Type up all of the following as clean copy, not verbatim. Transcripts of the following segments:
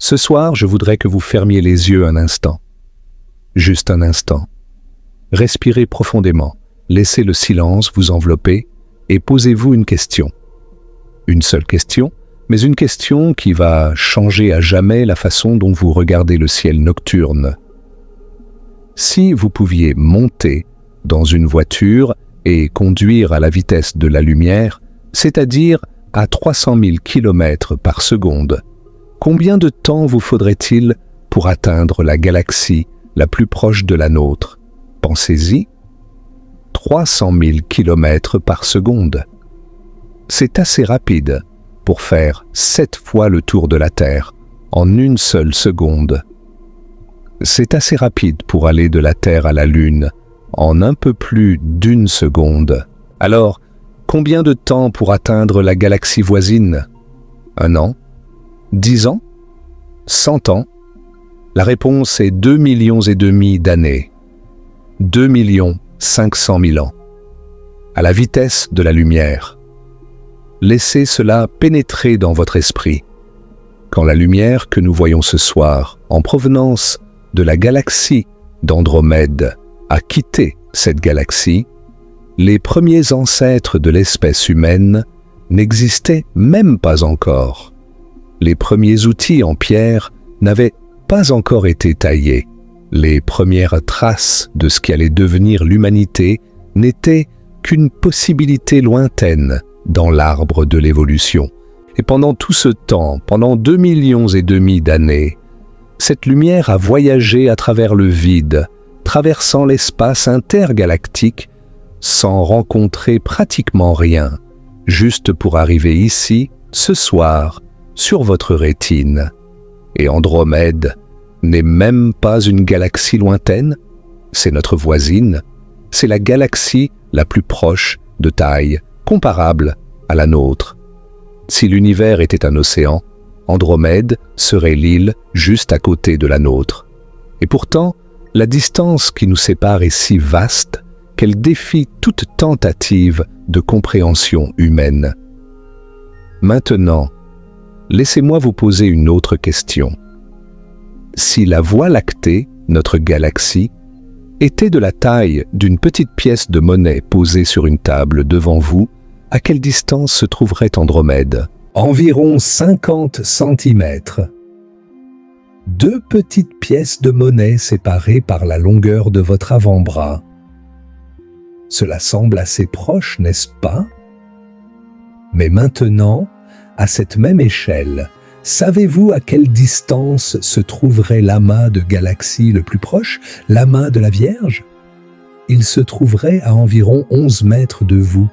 Ce soir, je voudrais que vous fermiez les yeux un instant. Juste un instant. Respirez profondément, laissez le silence vous envelopper et posez-vous une question. Une seule question, mais une question qui va changer à jamais la façon dont vous regardez le ciel nocturne. Si vous pouviez monter dans une voiture et conduire à la vitesse de la lumière, c'est-à-dire à 300 000 km par seconde, combien de temps vous faudrait-il pour atteindre la galaxie la plus proche de la nôtre? Pensez-y. 300 000 km par seconde. C'est assez rapide pour faire 7 fois le tour de la Terre en une seule seconde. C'est assez rapide pour aller de la Terre à la Lune en un peu plus d'une seconde. Alors, combien de temps pour atteindre la galaxie voisine? 1 an? 10 ans? 100 ans? La réponse est 2,5 millions d'années. 2 500 000 ans. À la vitesse de la lumière. Laissez cela pénétrer dans votre esprit. Quand la lumière que nous voyons ce soir, en provenance de la galaxie d'Andromède, a quitté cette galaxie, les premiers ancêtres de l'espèce humaine n'existaient même pas encore. Les premiers outils en pierre n'avaient pas encore été taillés. Les premières traces de ce qui allait devenir l'humanité n'étaient qu'une possibilité lointaine dans l'arbre de l'évolution. Et pendant tout ce temps, pendant 2,5 millions d'années, cette lumière a voyagé à travers le vide, traversant l'espace intergalactique sans rencontrer pratiquement rien, juste pour arriver ici, ce soir, sur votre rétine. Et Andromède n'est même pas une galaxie lointaine, c'est notre voisine, c'est la galaxie la plus proche de taille, comparable à la nôtre. Si l'univers était un océan, Andromède serait l'île juste à côté de la nôtre. Et pourtant, la distance qui nous sépare est si vaste qu'elle défie toute tentative de compréhension humaine. Maintenant, laissez-moi vous poser une autre question. Si la Voie lactée, notre galaxie, était de la taille d'une petite pièce de monnaie posée sur une table devant vous, à quelle distance se trouverait Andromède? Environ 50 centimètres. 2 petites pièces de monnaie séparées par la longueur de votre avant-bras. Cela semble assez proche, n'est-ce pas? Mais maintenant, à cette même échelle, savez-vous à quelle distance se trouverait l'amas de galaxies le plus proche, l'amas de la Vierge? Il se trouverait à environ 11 mètres de vous.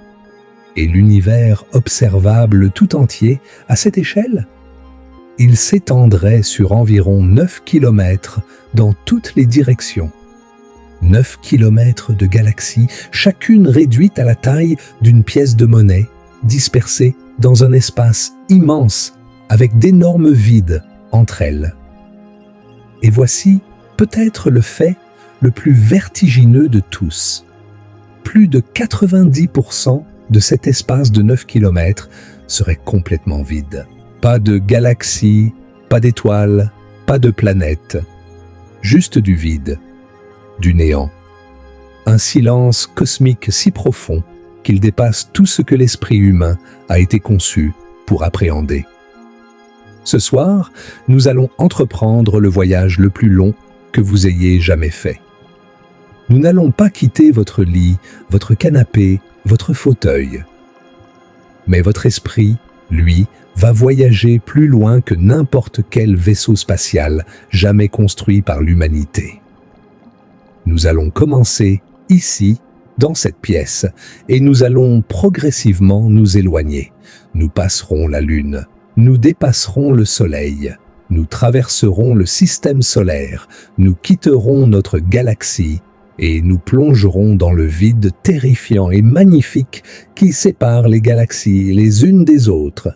Et l'univers observable tout entier, à cette échelle, il s'étendrait sur environ 9 kilomètres dans toutes les directions. 9 kilomètres de galaxies, chacune réduite à la taille d'une pièce de monnaie, dispersée dans un espace immense, avec d'énormes vides entre elles. Et voici peut-être le fait le plus vertigineux de tous. Plus de 90% de cet espace de 9 km serait complètement vide. Pas de galaxies, pas d'étoiles, pas de planètes. Juste du vide, du néant. Un silence cosmique si profond qu'il dépasse tout ce que l'esprit humain a été conçu pour appréhender. Ce soir, nous allons entreprendre le voyage le plus long que vous ayez jamais fait. Nous n'allons pas quitter votre lit, votre canapé, votre fauteuil. Mais votre esprit, lui, va voyager plus loin que n'importe quel vaisseau spatial jamais construit par l'humanité. Nous allons commencer ici, dans cette pièce, et nous allons progressivement nous éloigner. Nous passerons la Lune, nous dépasserons le Soleil, nous traverserons le système solaire, nous quitterons notre galaxie, et nous plongerons dans le vide terrifiant et magnifique qui sépare les galaxies les unes des autres.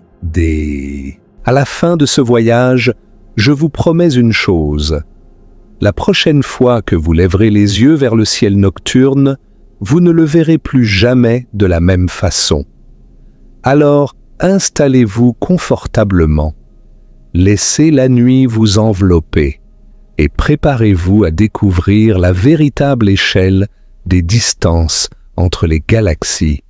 À la fin de ce voyage, je vous promets une chose. La prochaine fois que vous lèverez les yeux vers le ciel nocturne, vous ne le verrez plus jamais de la même façon. Alors, installez-vous confortablement. laissez la nuit vous envelopper et préparez-vous à découvrir la véritable échelle des distances entre les galaxies.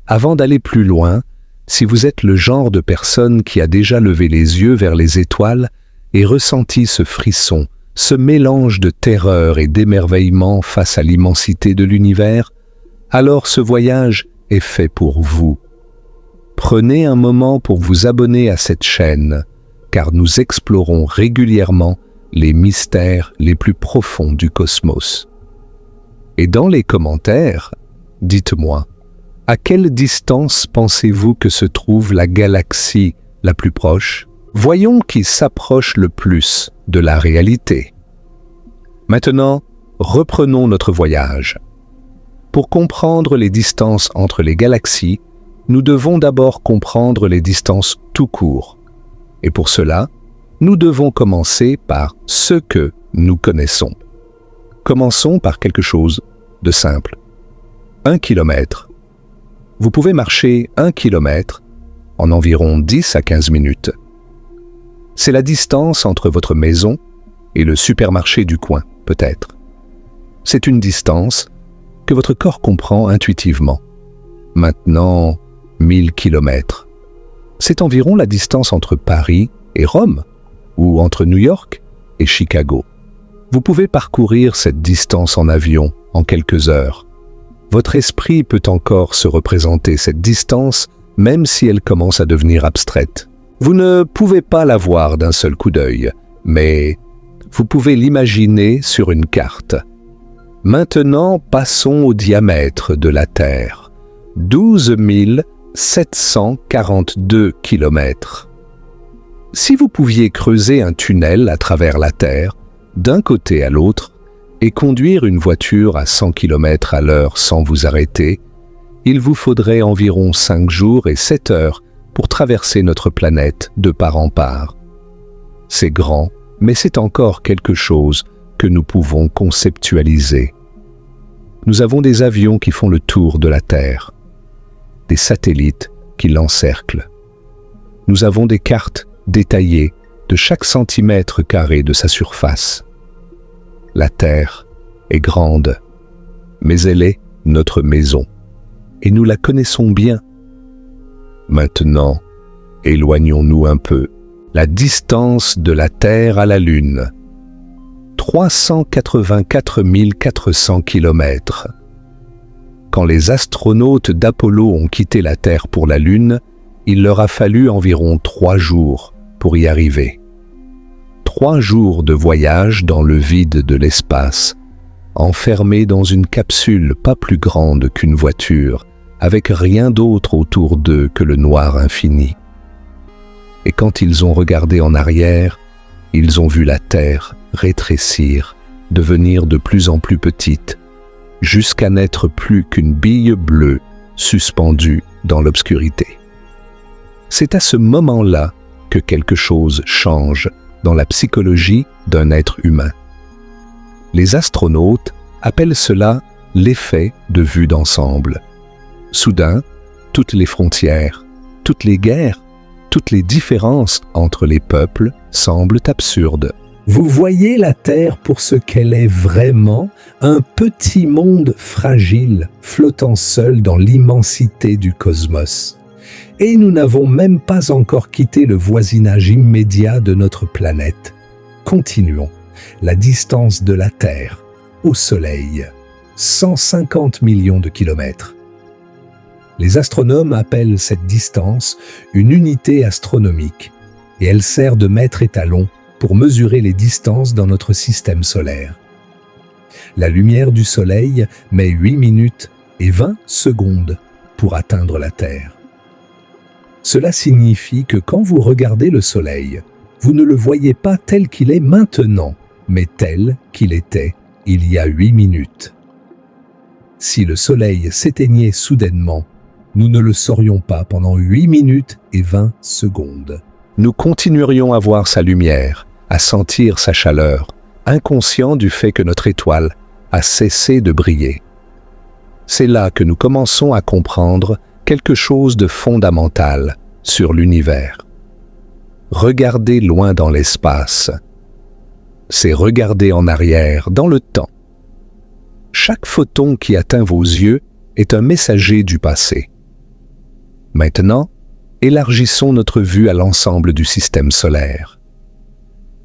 Avant d'aller plus loin, si vous êtes le genre de personne qui a déjà levé les yeux vers les étoiles et ressenti ce frisson, ce mélange de terreur et d'émerveillement face à l'immensité de l'univers, alors ce voyage est fait pour vous. Prenez un moment pour vous abonner à cette chaîne, car nous explorons régulièrement les mystères les plus profonds du cosmos. Et dans les commentaires, dites-moi, à quelle distance pensez-vous que se trouve la galaxie la plus proche? Voyons qui s'approche le plus de la réalité. Maintenant, reprenons notre voyage. Pour comprendre les distances entre les galaxies, nous devons d'abord comprendre les distances tout court. Et pour cela, nous devons commencer par ce que nous connaissons. Commençons par quelque chose de simple. 1 kilomètre. Vous pouvez marcher 1 kilomètre en environ 10 à 15 minutes. C'est la distance entre votre maison et le supermarché du coin, peut-être. C'est une distance que votre corps comprend intuitivement. Maintenant, 1000 kilomètres. C'est environ la distance entre Paris et Rome, ou entre New York et Chicago. Vous pouvez parcourir cette distance en avion en quelques heures. Votre esprit peut encore se représenter cette distance, même si elle commence à devenir abstraite. Vous ne pouvez pas la voir d'un seul coup d'œil, mais vous pouvez l'imaginer sur une carte. Maintenant, passons au diamètre de la Terre. 12 742 km. Si vous pouviez creuser un tunnel à travers la Terre, d'un côté à l'autre, et conduire une voiture à 100 km à l'heure sans vous arrêter, il vous faudrait environ 5 jours et 7 heures pour traverser notre planète de part en part. C'est grand, mais c'est encore quelque chose que nous pouvons conceptualiser. Nous avons des avions qui font le tour de la Terre, des satellites qui l'encerclent. Nous avons des cartes détaillées de chaque centimètre carré de sa surface. La Terre est grande, mais elle est notre maison, et nous la connaissons bien. Maintenant, éloignons-nous un peu. La distance de la Terre à la Lune. 384 400 km. Quand les astronautes d'Apollo ont quitté la Terre pour la Lune, il leur a fallu environ 3 jours pour y arriver. 3 jours de voyage dans le vide de l'espace, enfermés dans une capsule pas plus grande qu'une voiture, avec rien d'autre autour d'eux que le noir infini. Et quand ils ont regardé en arrière, ils ont vu la Terre rétrécir, devenir de plus en plus petite, jusqu'à n'être plus qu'une bille bleue suspendue dans l'obscurité. C'est à ce moment-là que quelque chose change dans la psychologie d'un être humain. Les astronautes appellent cela l'effet de vue d'ensemble. Soudain, toutes les frontières, toutes les guerres, toutes les différences entre les peuples semblent absurdes. Vous voyez la Terre pour ce qu'elle est vraiment, un petit monde fragile, flottant seul dans l'immensité du cosmos. Et nous n'avons même pas encore quitté le voisinage immédiat de notre planète. Continuons. La distance de la Terre au Soleil, 150 millions de kilomètres. Les astronomes appellent cette distance une unité astronomique, et elle sert de mètre étalon pour mesurer les distances dans notre système solaire. La lumière du Soleil met 8 minutes et 20 secondes pour atteindre la Terre. Cela signifie que quand vous regardez le Soleil, vous ne le voyez pas tel qu'il est maintenant, mais tel qu'il était il y a 8 minutes. Si le Soleil s'éteignait soudainement, nous ne le saurions pas pendant 8 minutes et 20 secondes. Nous continuerions à voir sa lumière, à sentir sa chaleur, inconscients du fait que notre étoile a cessé de briller. C'est là que nous commençons à comprendre quelque chose de fondamental sur l'univers. regarder loin dans l'espace. C'est regarder en arrière, dans le temps. Chaque photon qui atteint vos yeux est un messager du passé. Maintenant, élargissons notre vue à l'ensemble du système solaire.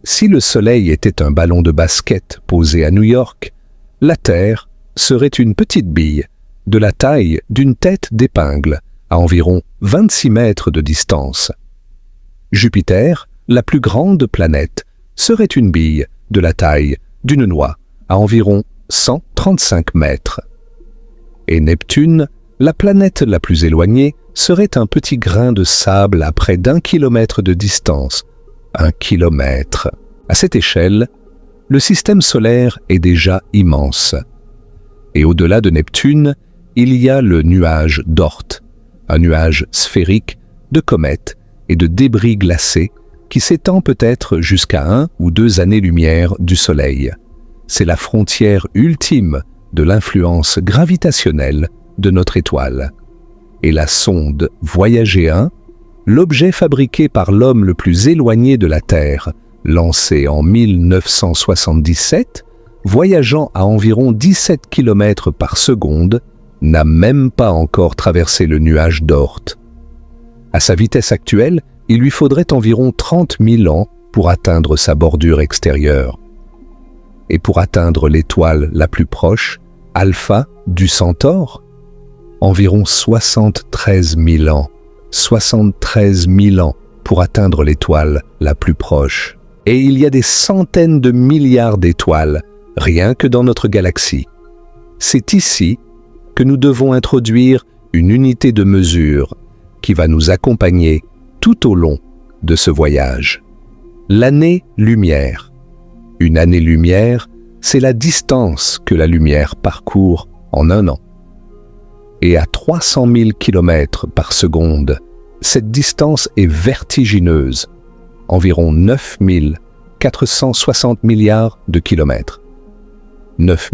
Si le Soleil était un ballon de basket posé à New York, la Terre serait une petite bille de la taille d'une tête d'épingle à environ 26 mètres de distance. Jupiter, la plus grande planète, serait une bille de la taille d'une noix à environ 135 mètres. Et Neptune, la planète la plus éloignée, serait un petit grain de sable à près d'1 kilomètre de distance. 1 kilomètre. À cette échelle, le système solaire est déjà immense. Et au-delà de Neptune, il y a le nuage d'Oort, un nuage sphérique de comètes et de débris glacés qui s'étend peut-être jusqu'à 1 ou 2 années-lumière du Soleil. C'est la frontière ultime de l'influence gravitationnelle de notre étoile. Et la sonde Voyager 1, l'objet fabriqué par l'homme le plus éloigné de la Terre, lancé en 1977, voyageant à environ 17 km par seconde, n'a même pas encore traversé le nuage d'Oort. À sa vitesse actuelle, il lui faudrait environ 30 000 ans pour atteindre sa bordure extérieure. Et pour atteindre l'étoile la plus proche, Alpha du Centaure, environ 73 000 ans. 73 000 ans pour atteindre l'étoile la plus proche. Et il y a des centaines de milliards d'étoiles, rien que dans notre galaxie. C'est ici que nous devons introduire une unité de mesure qui va nous accompagner tout au long de ce voyage. L'année-lumière. Une année-lumière, c'est la distance que la lumière parcourt en 1 an. Et à 300 000 km par seconde, cette distance est vertigineuse, environ 9 460 milliards de kilomètres. 9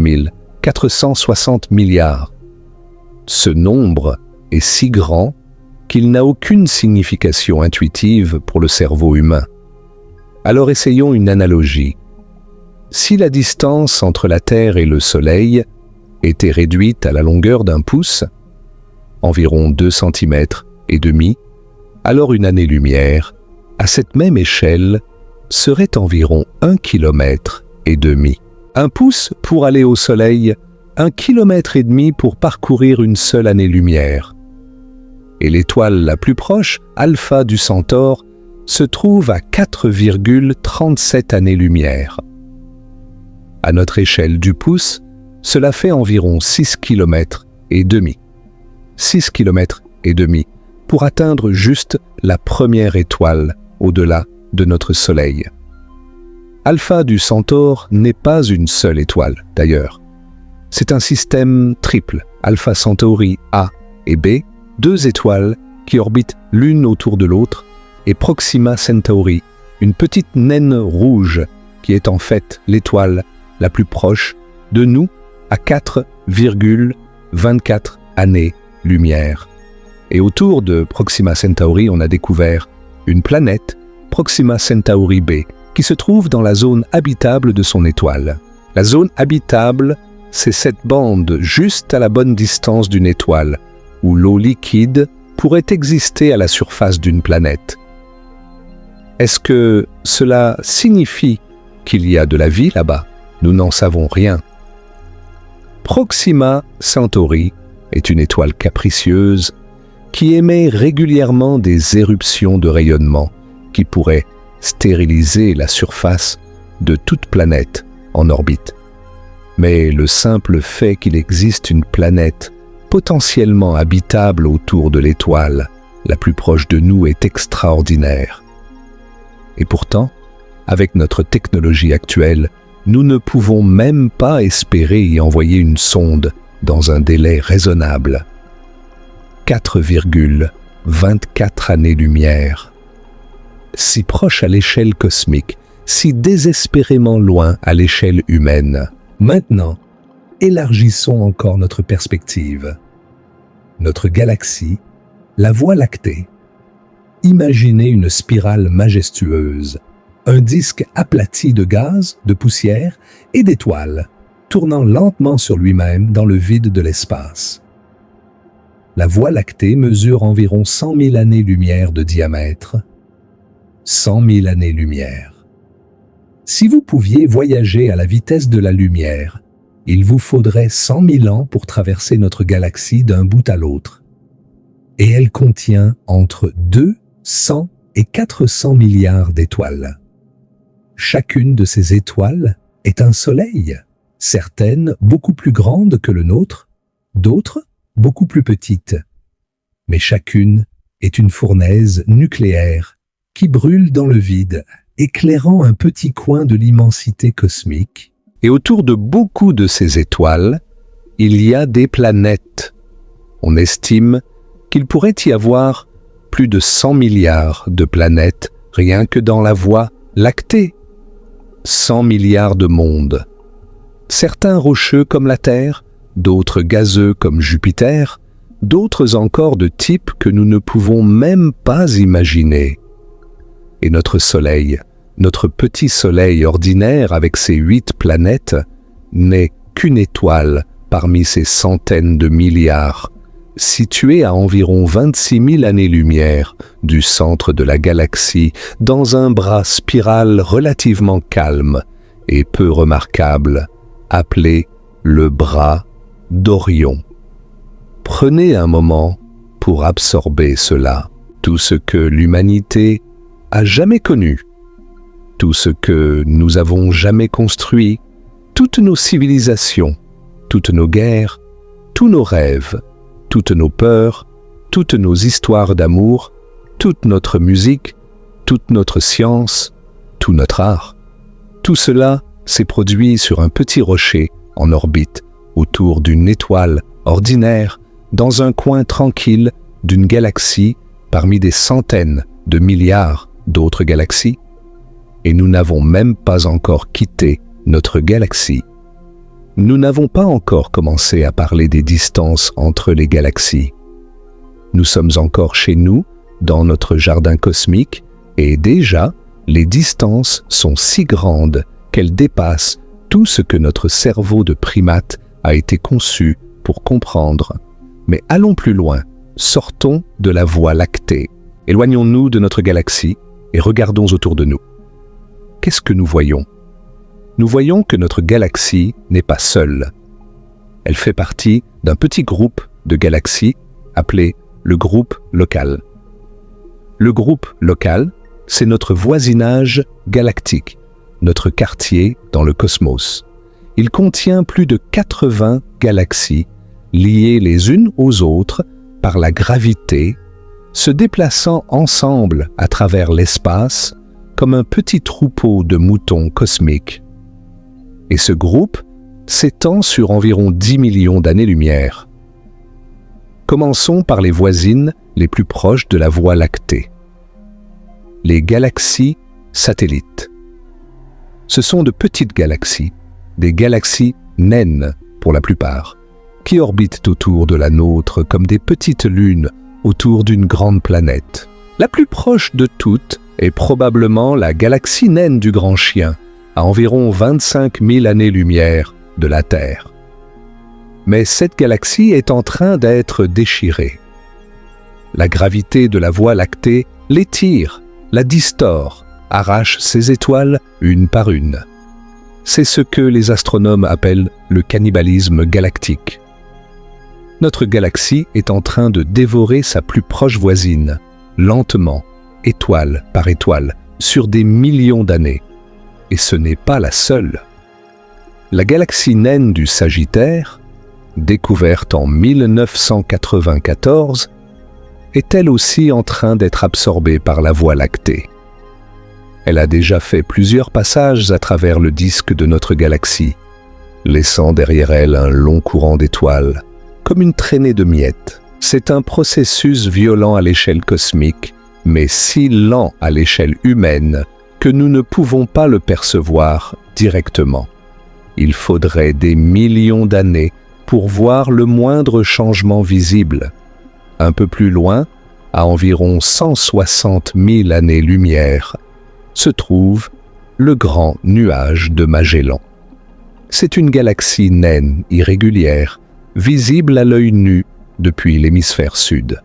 460 milliards. Ce nombre est si grand qu'il n'a aucune signification intuitive pour le cerveau humain. Alors essayons une analogie. Si la distance entre la Terre et le Soleil était réduite à la longueur d'un pouce, environ 2 cm et demi, alors une année-lumière, à cette même échelle, serait environ 1 km et demi. 1 pouce pour aller au Soleil, 1 km et demi pour parcourir une seule année-lumière. Et l'étoile la plus proche, Alpha du Centaure, se trouve à 4,37 années-lumière. À notre échelle du pouce, cela fait environ 6 km et demi. 6 km et demi pour atteindre juste la première étoile au-delà de notre Soleil. Alpha du Centaure n'est pas une seule étoile, d'ailleurs. C'est un système triple, Alpha Centauri A et B, 2 étoiles qui orbitent l'une autour de l'autre, et Proxima Centauri, une petite naine rouge qui est en fait l'étoile la plus proche de nous à 4,24 années-lumière. Et autour de Proxima Centauri, on a découvert une planète, Proxima Centauri B, qui se trouve dans la zone habitable de son étoile. La zone habitable, c'est cette bande juste à la bonne distance d'une étoile, où l'eau liquide pourrait exister à la surface d'une planète. Est-ce que cela signifie qu'il y a de la vie là-bas? Nous n'en savons rien. Proxima Centauri est une étoile capricieuse qui émet régulièrement des éruptions de rayonnement qui pourraient stériliser la surface de toute planète en orbite. Mais le simple fait qu'il existe une planète potentiellement habitable autour de l'étoile la plus proche de nous est extraordinaire. Et pourtant, avec notre technologie actuelle, nous ne pouvons même pas espérer y envoyer une sonde dans un délai raisonnable. 4,24 années-lumière. Si proche à l'échelle cosmique, si désespérément loin à l'échelle humaine. Maintenant, élargissons encore notre perspective. Notre galaxie, la Voie lactée. Imaginez une spirale majestueuse, un disque aplati de gaz, de poussière et d'étoiles, tournant lentement sur lui-même dans le vide de l'espace. La Voie lactée mesure environ 100 000 années-lumière de diamètre. 100 000 années-lumière. Si vous pouviez voyager à la vitesse de la lumière, il vous faudrait 100 000 ans pour traverser notre galaxie d'un bout à l'autre. Et elle contient entre 200 et 400 milliards d'étoiles. Chacune de ces étoiles est un soleil, certaines beaucoup plus grandes que le nôtre, d'autres beaucoup plus petites. Mais chacune est une fournaise nucléaire qui brûle dans le vide, éclairant un petit coin de l'immensité cosmique. Et autour de beaucoup de ces étoiles, il y a des planètes. On estime qu'il pourrait y avoir plus de 100 milliards de planètes rien que dans la Voie lactée. 100 milliards de mondes. Certains rocheux comme la Terre, d'autres gazeux comme Jupiter, d'autres encore de types que nous ne pouvons même pas imaginer. Et notre Soleil, notre petit Soleil ordinaire avec ses 8 planètes, n'est qu'une étoile parmi ces centaines de milliards, située à environ 26 000 années-lumière du centre de la galaxie, dans un bras spiral relativement calme et peu remarquable, appelé le bras d'Orion. Prenez un moment pour absorber cela, tout ce que l'humanité a jamais connu, tout ce que nous avons jamais construit, toutes nos civilisations, toutes nos guerres, tous nos rêves, toutes nos peurs, toutes nos histoires d'amour, toute notre musique, toute notre science, tout notre art. Tout cela s'est produit sur un petit rocher en orbite autour d'une étoile ordinaire dans un coin tranquille d'une galaxie parmi des centaines de milliards d'autres galaxies. Et nous n'avons même pas encore quitté notre galaxie. Nous n'avons pas encore commencé à parler des distances entre les galaxies. Nous sommes encore chez nous, dans notre jardin cosmique, et déjà, les distances sont si grandes qu'elles dépassent tout ce que notre cerveau de primate a été conçu pour comprendre. Mais allons plus loin, sortons de la Voie lactée. Éloignons-nous de notre galaxie et regardons autour de nous. Qu'est-ce que nous voyons ? Nous voyons que notre galaxie n'est pas seule. Elle fait partie d'un petit groupe de galaxies appelé le groupe local. Le groupe local, c'est notre voisinage galactique, notre quartier dans le cosmos. Il contient plus de 80 galaxies liées les unes aux autres par la gravité, se déplaçant ensemble à travers l'espace comme un petit troupeau de moutons cosmiques. Et ce groupe s'étend sur environ 10 millions d'années-lumière. Commençons par les voisines les plus proches de la Voie lactée. Les galaxies satellites. Ce sont de petites galaxies, des galaxies naines pour la plupart, qui orbitent autour de la nôtre comme des petites lunes autour d'une grande planète. La plus proche de toutes est probablement la galaxie naine du Grand Chien, à environ 25 000 années-lumière de la Terre. Mais cette galaxie est en train d'être déchirée. La gravité de la Voie lactée l'étire, la distord, arrache ses étoiles une par une. C'est ce que les astronomes appellent le cannibalisme galactique. Notre galaxie est en train de dévorer sa plus proche voisine, lentement, étoile par étoile, sur des millions d'années. Et ce n'est pas la seule. La galaxie naine du Sagittaire, découverte en 1994, est elle aussi en train d'être absorbée par la Voie lactée. Elle a déjà fait plusieurs passages à travers le disque de notre galaxie, laissant derrière elle un long courant d'étoiles, comme une traînée de miettes. C'est un processus violent à l'échelle cosmique, mais si lent à l'échelle humaine que nous ne pouvons pas le percevoir directement. Il faudrait des millions d'années pour voir le moindre changement visible. Un peu plus loin, à environ 160 000 années-lumière, se trouve le grand nuage de Magellan. C'est une galaxie naine, irrégulière, visible à l'œil nu depuis l'hémisphère sud.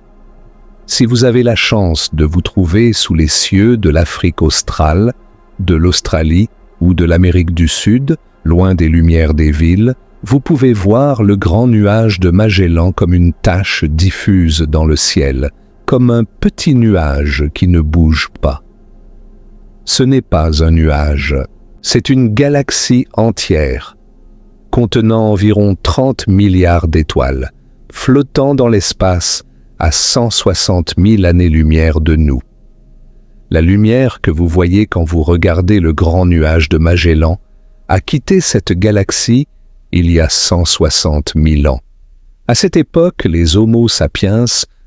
Si vous avez la chance de vous trouver sous les cieux de l'Afrique australe, de l'Australie ou de l'Amérique du Sud, loin des lumières des villes, vous pouvez voir le grand nuage de Magellan comme une tache diffuse dans le ciel, comme un petit nuage qui ne bouge pas. Ce n'est pas un nuage, c'est une galaxie entière, contenant environ 30 milliards d'étoiles, flottant dans l'espace à 160 000 années-lumière de nous. La lumière que vous voyez quand vous regardez le grand nuage de Magellan a quitté cette galaxie il y a 160 000 ans. À cette époque, les Homo sapiens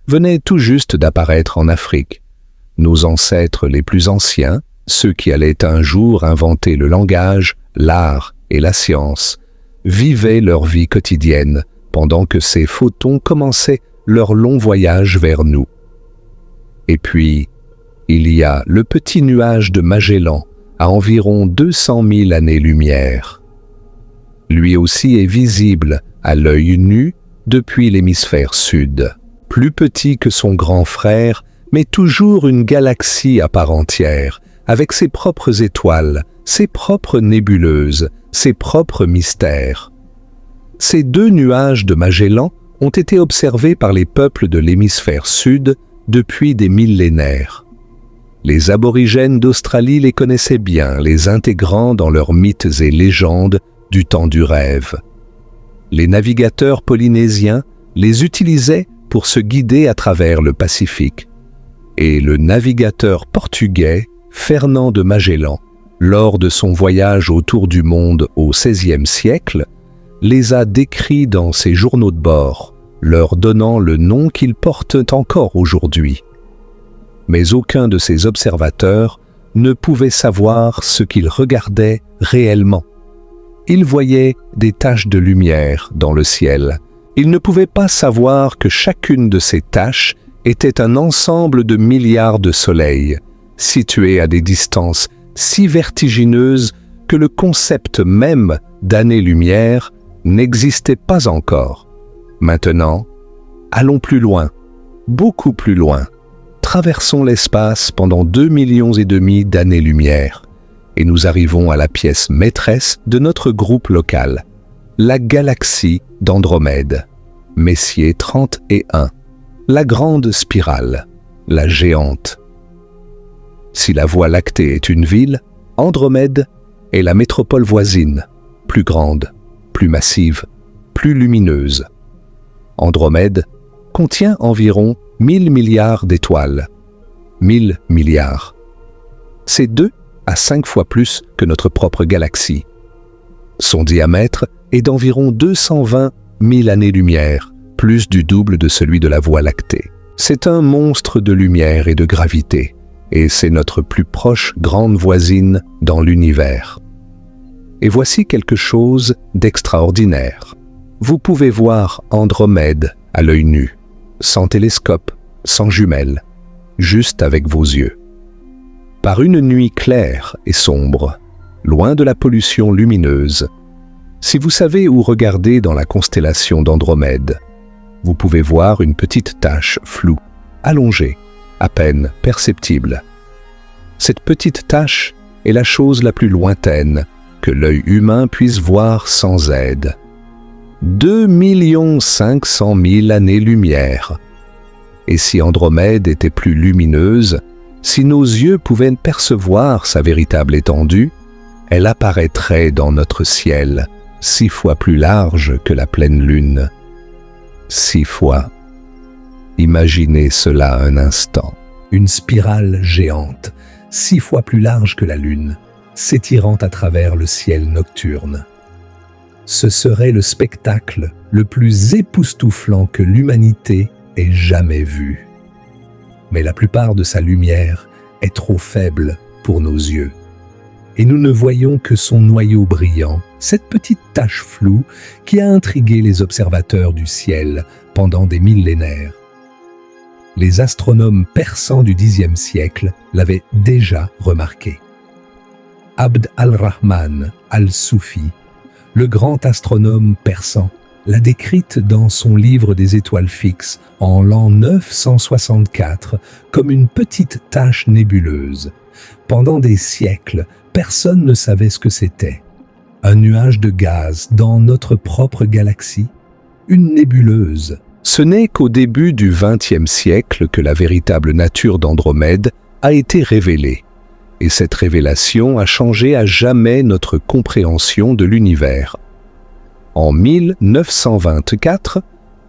venaient tout juste d'apparaître en Afrique. Nos ancêtres les plus anciens, ceux qui allaient un jour inventer le langage, l'art et la science, vivaient leur vie quotidienne pendant que ces photons commençaient leur long voyage vers nous. Et puis, il y a le petit nuage de Magellan à environ 200 000 années-lumière. Lui aussi est visible à l'œil nu depuis l'hémisphère sud. Plus petit que son grand frère, mais toujours une galaxie à part entière, avec ses propres étoiles, ses propres nébuleuses, ses propres mystères. Ces deux nuages de Magellan ont été observés par les peuples de l'hémisphère sud depuis des millénaires. Les aborigènes d'Australie les connaissaient bien, les intégrant dans leurs mythes et légendes du temps du rêve. Les navigateurs polynésiens les utilisaient pour se guider à travers le Pacifique. Et le navigateur portugais Fernand de Magellan, lors de son voyage autour du monde au XVIe siècle, les a décrits dans ses journaux de bord, leur donnant le nom qu'ils portent encore aujourd'hui. Mais aucun de ces observateurs ne pouvait savoir ce qu'ils regardaient réellement. Ils voyaient des taches de lumière dans le ciel. Ils ne pouvaient pas savoir que chacune de ces taches était un ensemble de milliards de soleils, situés à des distances si vertigineuses que le concept même d'année-lumière n'existait pas encore. Maintenant, allons plus loin, beaucoup plus loin. Traversons l'espace pendant 2,5 millions d'années-lumière et nous arrivons à la pièce maîtresse de notre groupe local, la galaxie d'Andromède, Messier 31, la grande spirale, la géante. Si la Voie lactée est une ville, Andromède est la métropole voisine, plus grande, plus massive, plus lumineuse. Andromède contient environ 1000 milliards d'étoiles. 1000 milliards. C'est 2 à 5 fois plus que notre propre galaxie. Son diamètre est d'environ 220 000 années-lumière, plus du double de celui de la Voie lactée. C'est un monstre de lumière et de gravité, et c'est notre plus proche grande voisine dans l'univers. Et voici quelque chose d'extraordinaire. Vous pouvez voir Andromède à l'œil nu, sans télescope, sans jumelles, juste avec vos yeux. Par une nuit claire et sombre, loin de la pollution lumineuse, si vous savez où regarder dans la constellation d'Andromède, vous pouvez voir une petite tache floue, allongée, à peine perceptible. Cette petite tache est la chose la plus lointaine que l'œil humain puisse voir sans aide. 2 500 000 années-lumière. Et si Andromède était plus lumineuse, si nos yeux pouvaient percevoir sa véritable étendue, elle apparaîtrait dans notre ciel 6 fois plus large que la pleine lune. 6 fois. Imaginez cela un instant. Une spirale géante, 6 fois plus large que la lune, s'étirant à travers le ciel nocturne. Ce serait le spectacle le plus époustouflant que l'humanité ait jamais vu. Mais la plupart de sa lumière est trop faible pour nos yeux. Et nous ne voyons que son noyau brillant, cette petite tache floue qui a intrigué les observateurs du ciel pendant des millénaires. les astronomes persans du Xe siècle l'avaient déjà remarqué. Abd al-Rahman al-Soufi, le grand astronome persan, l'a décrite dans son livre des étoiles fixes en l'an 964 comme une petite tache nébuleuse. Pendant des siècles, personne ne savait ce que c'était. Un nuage de gaz dans notre propre galaxie, une nébuleuse. Ce n'est qu'au début du XXe siècle que la véritable nature d'Andromède a été révélée. Et cette révélation a changé à jamais notre compréhension de l'univers. En 1924,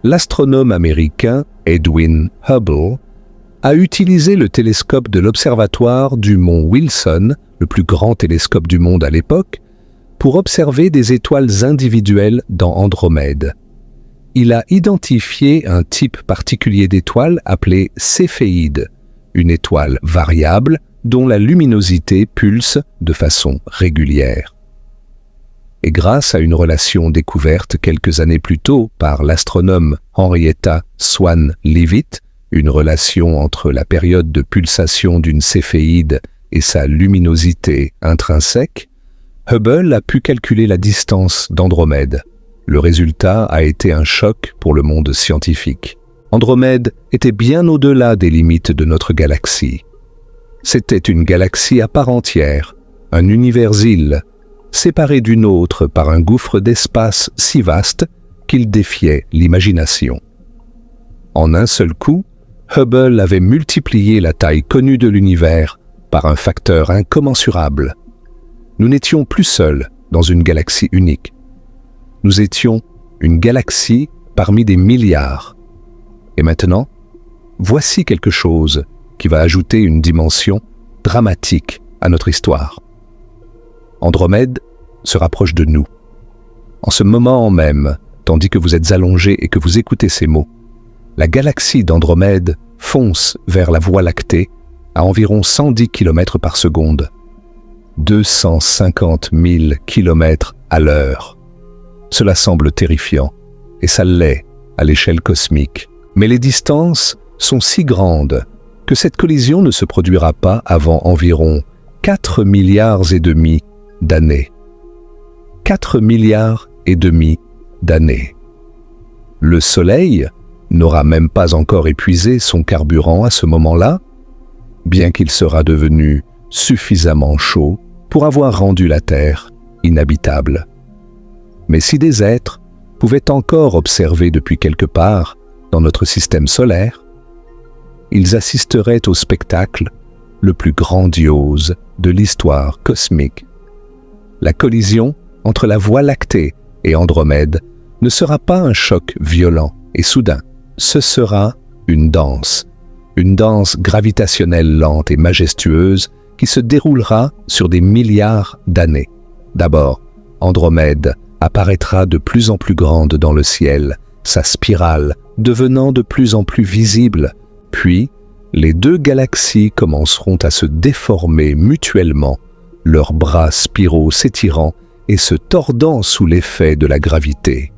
l'astronome américain Edwin Hubble a utilisé le télescope de l'observatoire du mont Wilson, le plus grand télescope du monde à l'époque, pour observer des étoiles individuelles dans Andromède. Il a identifié un type particulier d'étoile appelé céphéide, une étoile variable dont la luminosité pulse de façon régulière. Et grâce à une relation découverte quelques années plus tôt par l'astronome Henrietta Swan Leavitt, une relation entre la période de pulsation d'une céphéide et sa luminosité intrinsèque, Hubble a pu calculer la distance d'Andromède. Le résultat a été un choc pour le monde scientifique. Andromède était bien au-delà des limites de notre galaxie. C'était une galaxie à part entière, un univers-île, séparé d'une autre par un gouffre d'espace si vaste qu'il défiait l'imagination. En un seul coup, Hubble avait multiplié la taille connue de l'univers par un facteur incommensurable. Nous n'étions plus seuls dans une galaxie unique. Nous étions une galaxie parmi des milliards. Et maintenant, voici quelque chose qui va ajouter une dimension dramatique à notre histoire. Andromède se rapproche de nous. En ce moment même, tandis que vous êtes allongé et que vous écoutez ces mots, la galaxie d'Andromède fonce vers la Voie lactée à environ 110 km par seconde. 250 000 km à l'heure. Cela semble terrifiant, et ça l'est à l'échelle cosmique. Mais les distances sont si grandes que cette collision ne se produira pas avant environ 4 milliards et demi d'années. 4 milliards et demi d'années. Le Soleil n'aura même pas encore épuisé son carburant à ce moment-là, bien qu'il sera devenu suffisamment chaud pour avoir rendu la Terre inhabitable. Mais si des êtres pouvaient encore observer depuis quelque part dans notre système solaire, ils assisteraient au spectacle le plus grandiose de l'histoire cosmique. La collision entre la Voie lactée et Andromède ne sera pas un choc violent et soudain. Ce sera une danse gravitationnelle lente et majestueuse qui se déroulera sur des milliards d'années. D'abord, Andromède apparaîtra de plus en plus grande dans le ciel, sa spirale devenant de plus en plus visible. Puis, les deux galaxies commenceront à se déformer mutuellement, leurs bras spiraux s'étirant et se tordant sous l'effet de la gravité.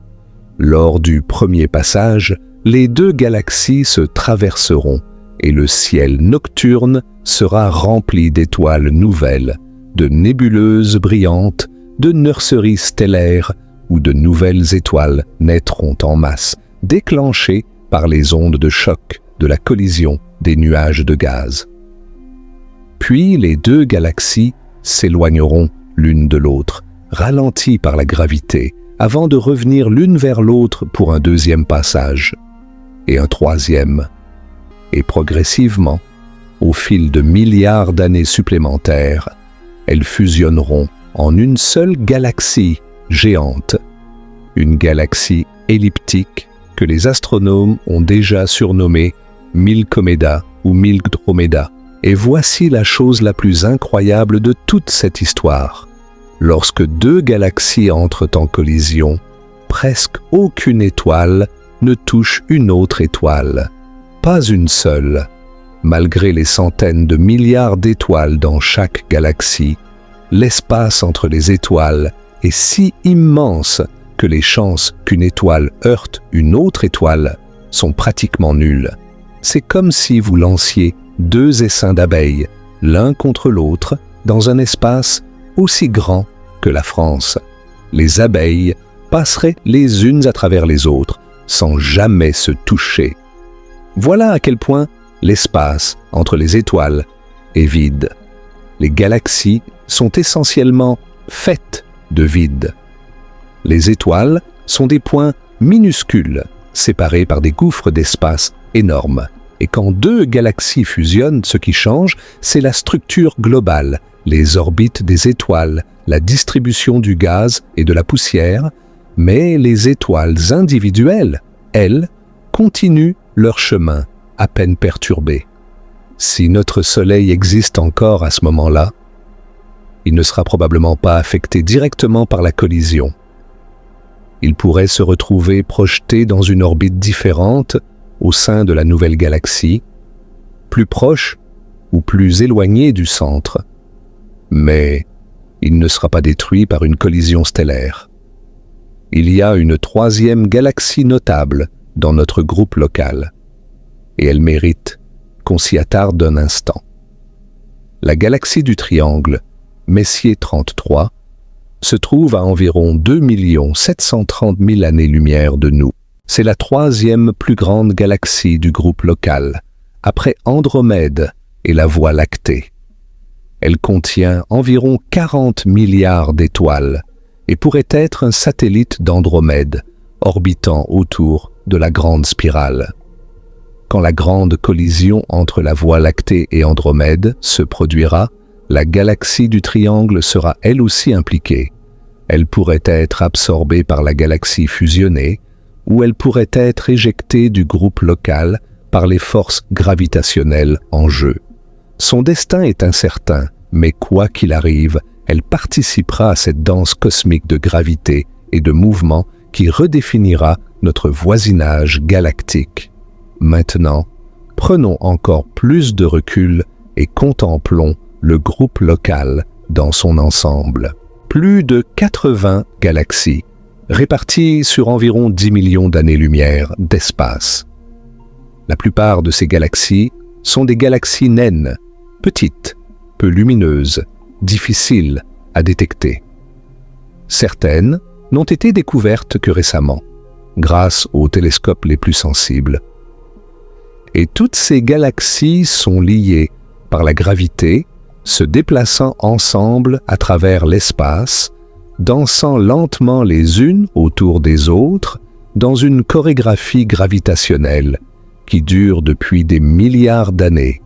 Lors du premier passage, les deux galaxies se traverseront et le ciel nocturne sera rempli d'étoiles nouvelles, de nébuleuses brillantes, de nurseries stellaires où de nouvelles étoiles naîtront en masse, déclenchées par les ondes de choc de la collision des nuages de gaz. Puis les deux galaxies s'éloigneront l'une de l'autre, ralenties par la gravité, avant de revenir l'une vers l'autre pour un deuxième passage, et un troisième. Et progressivement, au fil de milliards d'années supplémentaires, elles fusionneront en une seule galaxie géante, une galaxie elliptique que les astronomes ont déjà surnommée Milkomeda ou Milkdromeda. Et voici la chose la plus incroyable de toute cette histoire. Lorsque deux galaxies entrent en collision, presque aucune étoile ne touche une autre étoile. Pas une seule. Malgré les centaines de milliards d'étoiles dans chaque galaxie, l'espace entre les étoiles est si immense que les chances qu'une étoile heurte une autre étoile sont pratiquement nulles. C'est comme si vous lanciez 2 essaims d'abeilles, l'un contre l'autre, dans un espace aussi grand que la France. Les abeilles passeraient les unes à travers les autres, sans jamais se toucher. Voilà à quel point l'espace entre les étoiles est vide. Les galaxies sont essentiellement faites de vide. Les étoiles sont des points minuscules, séparés par des gouffres d'espace énormes. Et quand 2 galaxies fusionnent, ce qui change, c'est la structure globale, les orbites des étoiles, la distribution du gaz et de la poussière, mais les étoiles individuelles, elles, continuent leur chemin, à peine perturbé. Si notre Soleil existe encore à ce moment-là, il ne sera probablement pas affecté directement par la collision. Il pourrait se retrouver projeté dans une orbite différente au sein de la nouvelle galaxie, plus proche ou plus éloigné du centre. Mais il ne sera pas détruit par une collision stellaire. Il y a une 3e galaxie notable dans notre groupe local, et elle mérite qu'on s'y attarde un instant. La galaxie du Triangle, Messier 33, se trouve à environ 2 730 000 années-lumière de nous. C'est la 3e plus grande galaxie du groupe local, après Andromède et la Voie lactée. Elle contient environ 40 milliards d'étoiles et pourrait être un satellite d'Andromède, orbitant autour de la grande spirale. Quand la grande collision entre la Voie lactée et Andromède se produira, la galaxie du Triangle sera elle aussi impliquée. Elle pourrait être absorbée par la galaxie fusionnée, ou elle pourrait être éjectée du groupe local par les forces gravitationnelles en jeu. Son destin est incertain, mais quoi qu'il arrive, elle participera à cette danse cosmique de gravité et de mouvement qui redéfinira notre voisinage galactique. Maintenant, prenons encore plus de recul et contemplons le groupe local dans son ensemble. Plus de 80 galaxies, réparties sur environ 10 millions d'années-lumière d'espace. La plupart de ces galaxies sont des galaxies naines, petites, peu lumineuses, difficiles à détecter. Certaines n'ont été découvertes que récemment, grâce aux télescopes les plus sensibles. Et toutes ces galaxies sont liées par la gravité, se déplaçant ensemble à travers l'espace, dansant lentement les unes autour des autres dans une chorégraphie gravitationnelle qui dure depuis des milliards d'années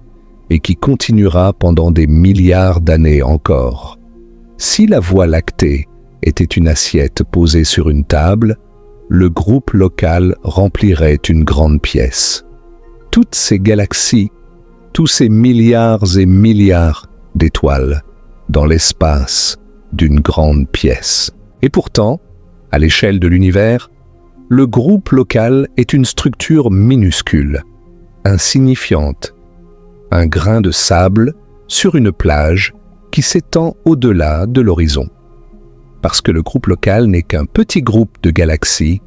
et qui continuera pendant des milliards d'années encore. Si la Voie lactée était une assiette posée sur une table, le groupe local remplirait une grande pièce. Toutes ces galaxies, tous ces milliards et milliards d'étoiles dans l'espace d'une grande pièce. Et pourtant, à l'échelle de l'univers, le groupe local est une structure minuscule, insignifiante, un grain de sable sur une plage qui s'étend au-delà de l'horizon. Parce que le groupe local n'est qu'un petit groupe de galaxies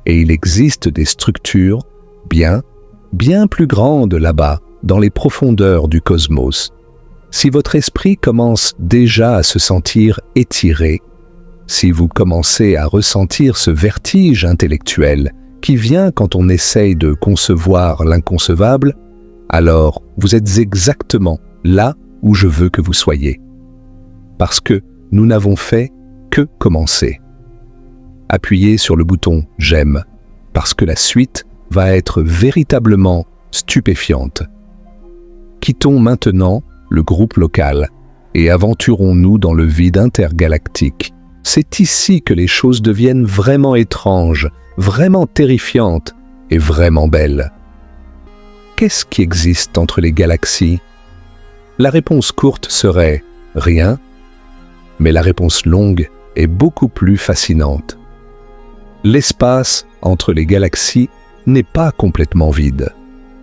et il existe des structures bien plus grandes là-bas, dans les profondeurs du cosmos. Si votre esprit commence déjà à se sentir étiré, si vous commencez à ressentir ce vertige intellectuel qui vient quand on essaye de concevoir l'inconcevable, alors vous êtes exactement là où je veux que vous soyez. Parce que nous n'avons fait que commencer. Appuyez sur le bouton « J'aime » parce que la suite va être véritablement stupéfiante. Quittons maintenant le groupe local et aventurons-nous dans le vide intergalactique. C'est ici que les choses deviennent vraiment étranges, vraiment terrifiantes et vraiment belles. Qu'est-ce qui existe entre les galaxies? La réponse courte serait « rien », mais la réponse longue est beaucoup plus fascinante. L'espace entre les galaxies n'est pas complètement vide.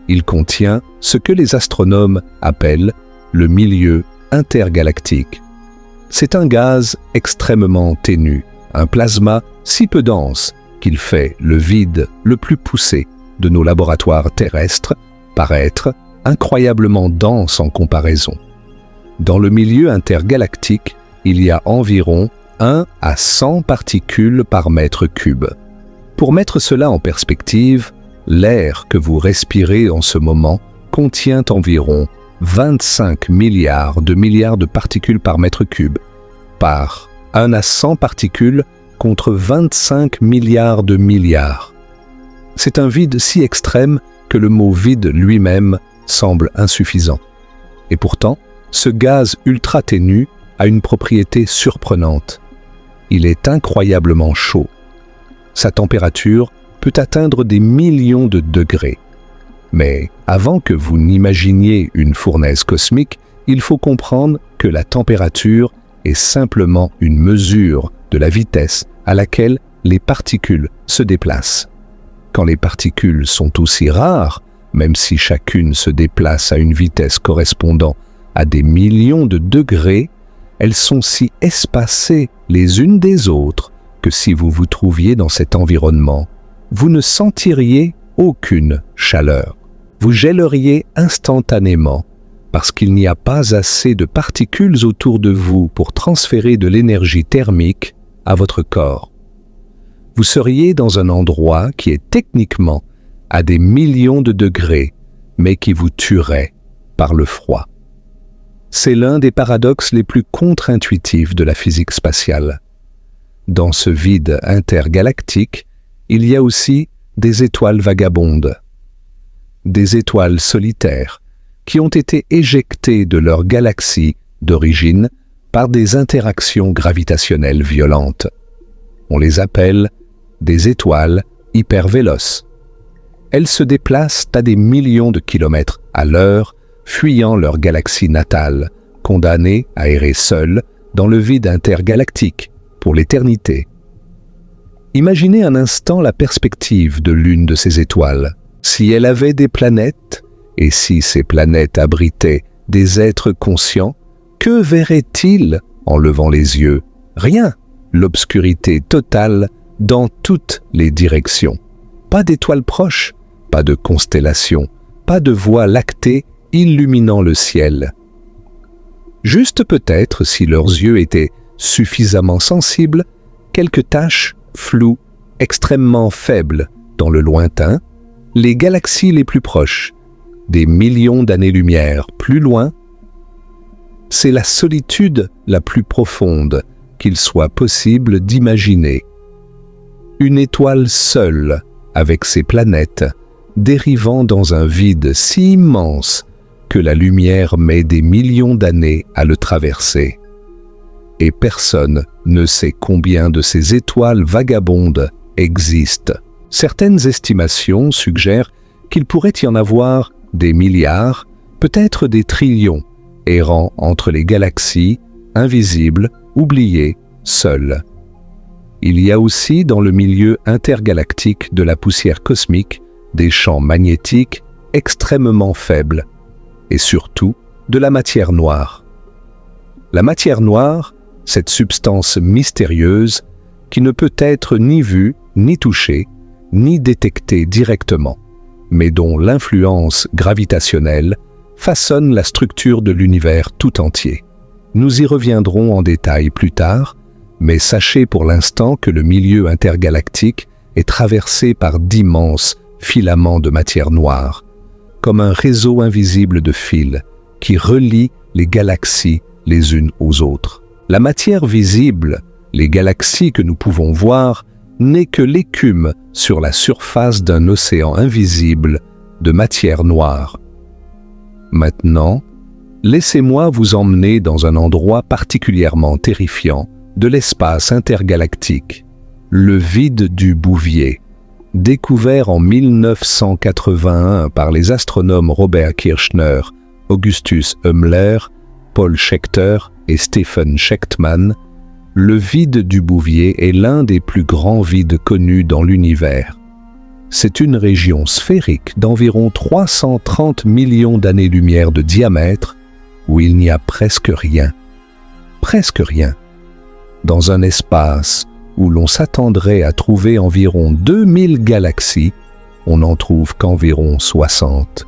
Il contient ce que les astronomes appellent le milieu intergalactique. C'est un gaz extrêmement ténu, un plasma si peu dense qu'il fait le vide le plus poussé de nos laboratoires terrestres paraître incroyablement dense en comparaison. Dans le milieu intergalactique, il y a environ 1 à 100 particules par mètre cube. Pour mettre cela en perspective, l'air que vous respirez en ce moment contient environ 25 milliards de particules par mètre cube, par 1 à 100 particules contre 25 milliards de milliards. C'est un vide si extrême que le mot vide lui-même semble insuffisant. Et pourtant, ce gaz ultra ténu a une propriété surprenante. Il est incroyablement chaud. Sa température peut atteindre des millions de degrés. Mais avant que vous n'imaginiez une fournaise cosmique, il faut comprendre que la température est simplement une mesure de la vitesse à laquelle les particules se déplacent. Quand les particules sont aussi rares, même si chacune se déplace à une vitesse correspondant à des millions de degrés, elles sont si espacées les unes des autres que si vous vous trouviez dans cet environnement, vous ne sentiriez aucune chaleur. Vous gèleriez instantanément parce qu'il n'y a pas assez de particules autour de vous pour transférer de l'énergie thermique à votre corps. Vous seriez dans un endroit qui est techniquement à des millions de degrés, mais qui vous tuerait par le froid. C'est l'un des paradoxes les plus contre-intuitifs de la physique spatiale. Dans ce vide intergalactique, il y a aussi des étoiles vagabondes, des étoiles solitaires qui ont été éjectées de leur galaxie d'origine par des interactions gravitationnelles violentes. On les appelle des étoiles hypervéloces. Elles se déplacent à des millions de kilomètres à l'heure, fuyant leur galaxie natale, condamnées à errer seules dans le vide intergalactique pour l'éternité. Imaginez un instant la perspective de l'une de ces étoiles. Si elle avait des planètes, et si ces planètes abritaient des êtres conscients, que verrait-il en levant les yeux? Rien, l'obscurité totale dans toutes les directions. Pas d'étoiles proches, pas de constellations, pas de voie lactée illuminant le ciel. Juste peut-être, si leurs yeux étaient suffisamment sensibles, quelques taches floues, extrêmement faibles dans le lointain, les galaxies les plus proches, des millions d'années-lumière plus loin. C'est la solitude la plus profonde qu'il soit possible d'imaginer. Une étoile seule, avec ses planètes, dérivant dans un vide si immense que la lumière met des millions d'années à le traverser. Et personne ne sait combien de ces étoiles vagabondes existent. Certaines estimations suggèrent qu'il pourrait y en avoir des milliards, peut-être des trillions, errant entre les galaxies, invisibles, oubliées, seules. Il y a aussi dans le milieu intergalactique de la poussière cosmique des champs magnétiques extrêmement faibles, et surtout de la matière noire. La matière noire, cette substance mystérieuse qui ne peut être ni vue, ni touchée, ni détectée directement, mais dont l'influence gravitationnelle façonne la structure de l'univers tout entier. Nous y reviendrons en détail plus tard, mais sachez pour l'instant que le milieu intergalactique est traversé par d'immenses filaments de matière noire, comme un réseau invisible de fils qui relie les galaxies les unes aux autres. La matière visible, les galaxies que nous pouvons voir, n'est que l'écume sur la surface d'un océan invisible de matière noire. Maintenant, laissez-moi vous emmener dans un endroit particulièrement terrifiant de l'espace intergalactique, le vide du Bouvier, découvert en 1981 par les astronomes Robert Kirshner, Augustus Hummler, Paul Schechter et Stephen Schechtman. Le vide du Bouvier est l'un des plus grands vides connus dans l'univers. C'est une région sphérique d'environ 330 millions d'années-lumière de diamètre où il n'y a presque rien. Presque rien. Dans un espace où l'on s'attendrait à trouver environ 2000 galaxies, on n'en trouve qu'environ 60.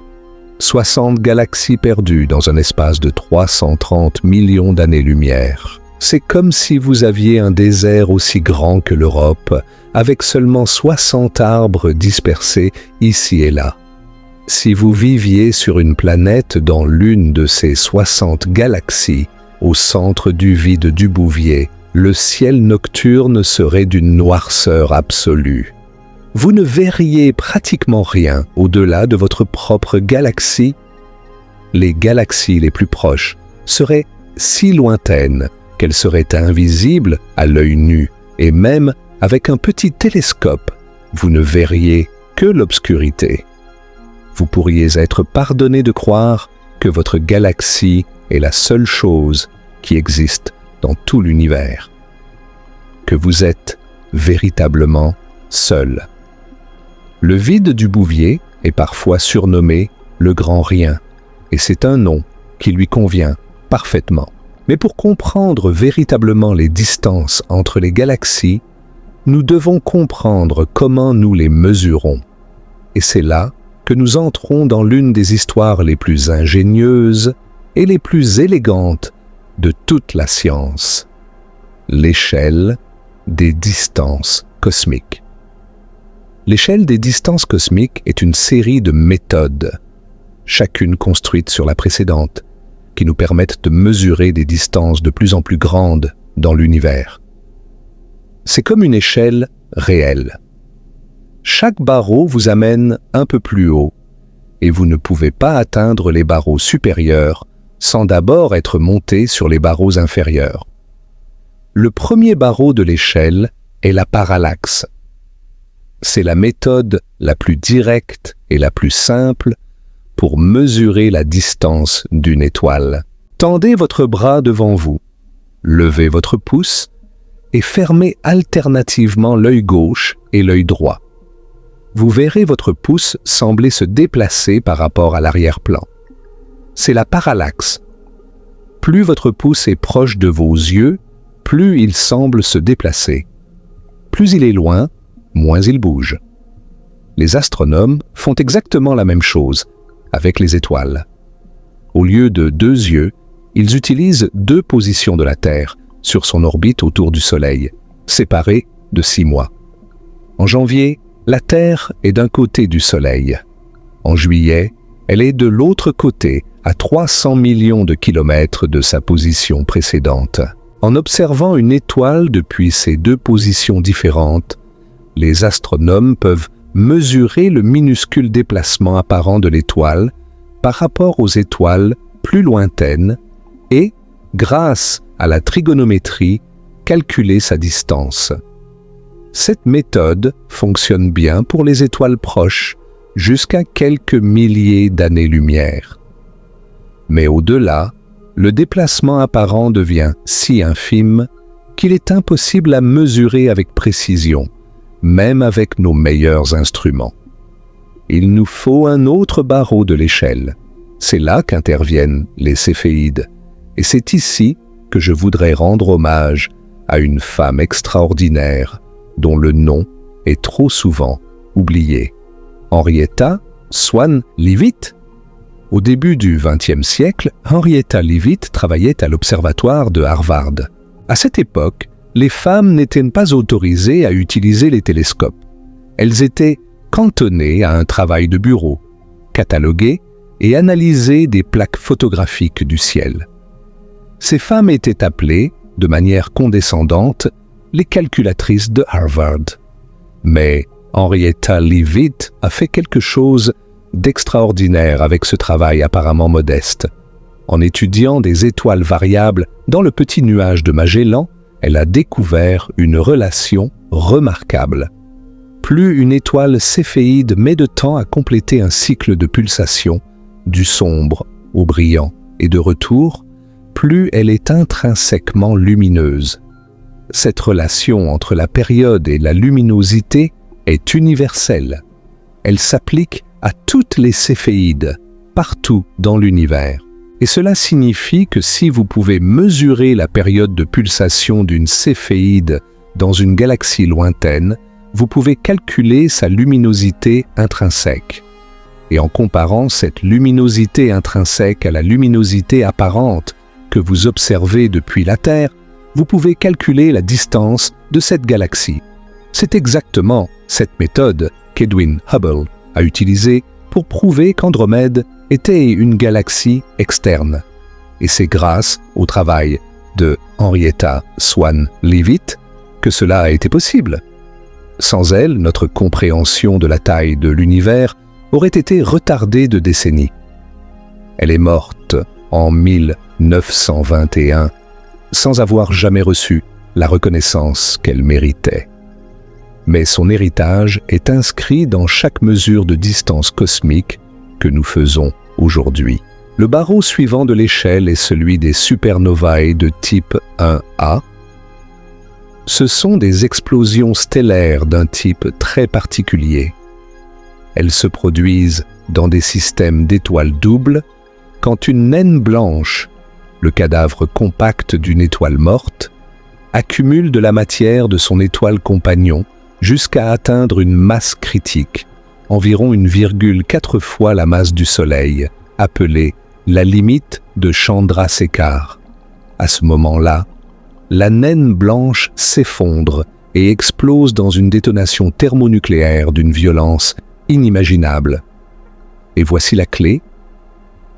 60 galaxies perdues dans un espace de 330 millions d'années-lumière. C'est comme si vous aviez un désert aussi grand que l'Europe, avec seulement 60 arbres dispersés ici et là. Si vous viviez sur une planète dans l'une de ces 60 galaxies, au centre du vide du Bouvier, le ciel nocturne serait d'une noirceur absolue. Vous ne verriez pratiquement rien au-delà de votre propre galaxie. Les galaxies les plus proches seraient si lointaines qu'elles seraient invisibles à l'œil nu, et même avec un petit télescope, vous ne verriez que l'obscurité. Vous pourriez être pardonné de croire que votre galaxie est la seule chose qui existe dans tout l'univers, que vous êtes véritablement seul. Le vide du Bouvier est parfois surnommé le Grand Rien, et c'est un nom qui lui convient parfaitement. Mais pour comprendre véritablement les distances entre les galaxies, nous devons comprendre comment nous les mesurons. Et c'est là que nous entrons dans l'une des histoires les plus ingénieuses et les plus élégantes de toute la science, l'échelle des distances cosmiques. L'échelle des distances cosmiques est une série de méthodes, chacune construite sur la précédente, qui nous permettent de mesurer des distances de plus en plus grandes dans l'univers. C'est comme une échelle réelle. Chaque barreau vous amène un peu plus haut, et vous ne pouvez pas atteindre les barreaux supérieurs sans d'abord être monté sur les barreaux inférieurs. Le premier barreau de l'échelle est la parallaxe. C'est la méthode la plus directe et la plus simple pour mesurer la distance d'une étoile. Tendez votre bras devant vous, levez votre pouce et fermez alternativement l'œil gauche et l'œil droit. Vous verrez votre pouce sembler se déplacer par rapport à l'arrière-plan. C'est la parallaxe. Plus votre pouce est proche de vos yeux, plus il semble se déplacer. Plus il est loin, moins il bouge. Les astronomes font exactement la même chose avec les étoiles. Au lieu de 2 yeux, ils utilisent 2 positions de la Terre sur son orbite autour du Soleil, séparées de 6 mois. En janvier, la Terre est d'un côté du Soleil. En juillet, elle est de l'autre côté, à 300 millions de kilomètres de sa position précédente. En observant une étoile depuis ces 2 positions différentes, les astronomes peuvent mesurer le minuscule déplacement apparent de l'étoile par rapport aux étoiles plus lointaines et, grâce à la trigonométrie, calculer sa distance. Cette méthode fonctionne bien pour les étoiles proches, jusqu'à quelques milliers d'années-lumière. Mais au-delà, le déplacement apparent devient si infime qu'il est impossible à mesurer avec précision, même avec nos meilleurs instruments. Il nous faut un autre barreau de l'échelle. C'est là qu'interviennent les céphéides. Et c'est ici que je voudrais rendre hommage à une femme extraordinaire dont le nom est trop souvent oublié. Henrietta Swan Leavitt. Au début du XXe siècle, Henrietta Leavitt travaillait à l'observatoire de Harvard. À cette époque, les femmes n'étaient pas autorisées à utiliser les télescopes. Elles étaient cantonnées à un travail de bureau, cataloguer et analyser des plaques photographiques du ciel. Ces femmes étaient appelées, de manière condescendante, les calculatrices de Harvard. Mais Henrietta Leavitt a fait quelque chose d'extraordinaire avec ce travail apparemment modeste. En étudiant des étoiles variables dans le petit nuage de Magellan, elle a découvert une relation remarquable. Plus une étoile céphéide met de temps à compléter un cycle de pulsation, du sombre au brillant et de retour, plus elle est intrinsèquement lumineuse. Cette relation entre la période et la luminosité est universelle. Elle s'applique à toutes les céphéides, partout dans l'univers. Et cela signifie que si vous pouvez mesurer la période de pulsation d'une céphéide dans une galaxie lointaine, vous pouvez calculer sa luminosité intrinsèque. et en comparant cette luminosité intrinsèque à la luminosité apparente que vous observez depuis la Terre, vous pouvez calculer la distance de cette galaxie. C'est exactement cette méthode qu'Edwin Hubble a utilisée pour prouver qu'Andromède était une galaxie externe. Et c'est grâce au travail de Henrietta Swan Leavitt que cela a été possible. Sans elle, notre compréhension de la taille de l'univers aurait été retardée de décennies. Elle est morte en 1921 sans avoir jamais reçu la reconnaissance qu'elle méritait. Mais son héritage est inscrit dans chaque mesure de distance cosmique que nous faisons aujourd'hui. Le barreau suivant de l'échelle est celui des supernovae de type 1A. Ce sont des explosions stellaires d'un type très particulier. Elles se produisent dans des systèmes d'étoiles doubles quand une naine blanche, le cadavre compact d'une étoile morte, accumule de la matière de son étoile compagnon jusqu'à atteindre une masse critique, environ 1,4 fois la masse du Soleil, appelée la limite de Chandrasekhar. À ce moment-là, la naine blanche s'effondre et explose dans une détonation thermonucléaire d'une violence inimaginable. Et voici la clé.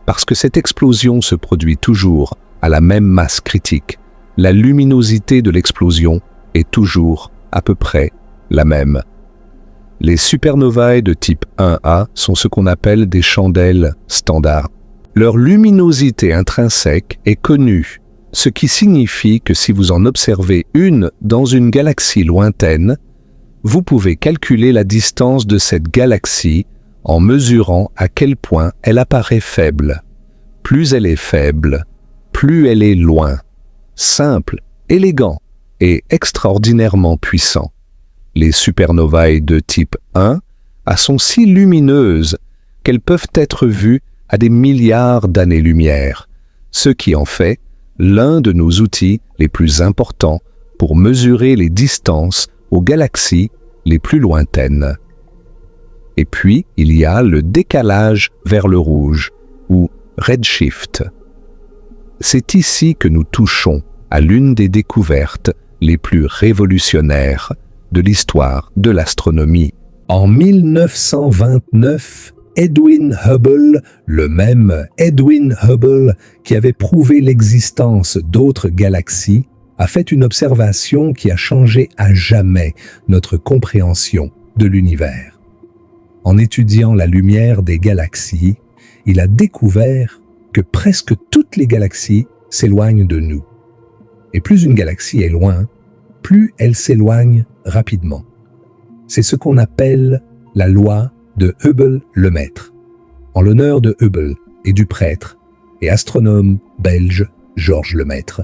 Parce que cette explosion se produit toujours à la même masse critique, la luminosité de l'explosion est toujours à peu près la même. Les supernovae de type 1A sont ce qu'on appelle des chandelles standards. Leur luminosité intrinsèque est connue, ce qui signifie que si vous en observez une dans une galaxie lointaine, vous pouvez calculer la distance de cette galaxie en mesurant à quel point elle apparaît faible. Plus elle est faible, plus elle est loin. Simple, élégant et extraordinairement puissant. Les supernovae de type 1 sont si lumineuses qu'elles peuvent être vues à des milliards d'années-lumière, ce qui en fait l'un de nos outils les plus importants pour mesurer les distances aux galaxies les plus lointaines. Et puis, il y a le décalage vers le rouge, ou redshift. C'est ici que nous touchons à l'une des découvertes les plus révolutionnaires de l'histoire de l'astronomie. En 1929, Edwin Hubble, le même Edwin Hubble qui avait prouvé l'existence d'autres galaxies, a fait une observation qui a changé à jamais notre compréhension de l'univers. En étudiant la lumière des galaxies, il a découvert que presque toutes les galaxies s'éloignent de nous. Et plus une galaxie est loin, plus elle s'éloigne rapidement. C'est ce qu'on appelle la loi de Hubble-Lemaître, en l'honneur de Hubble et du prêtre et astronome belge Georges Lemaître,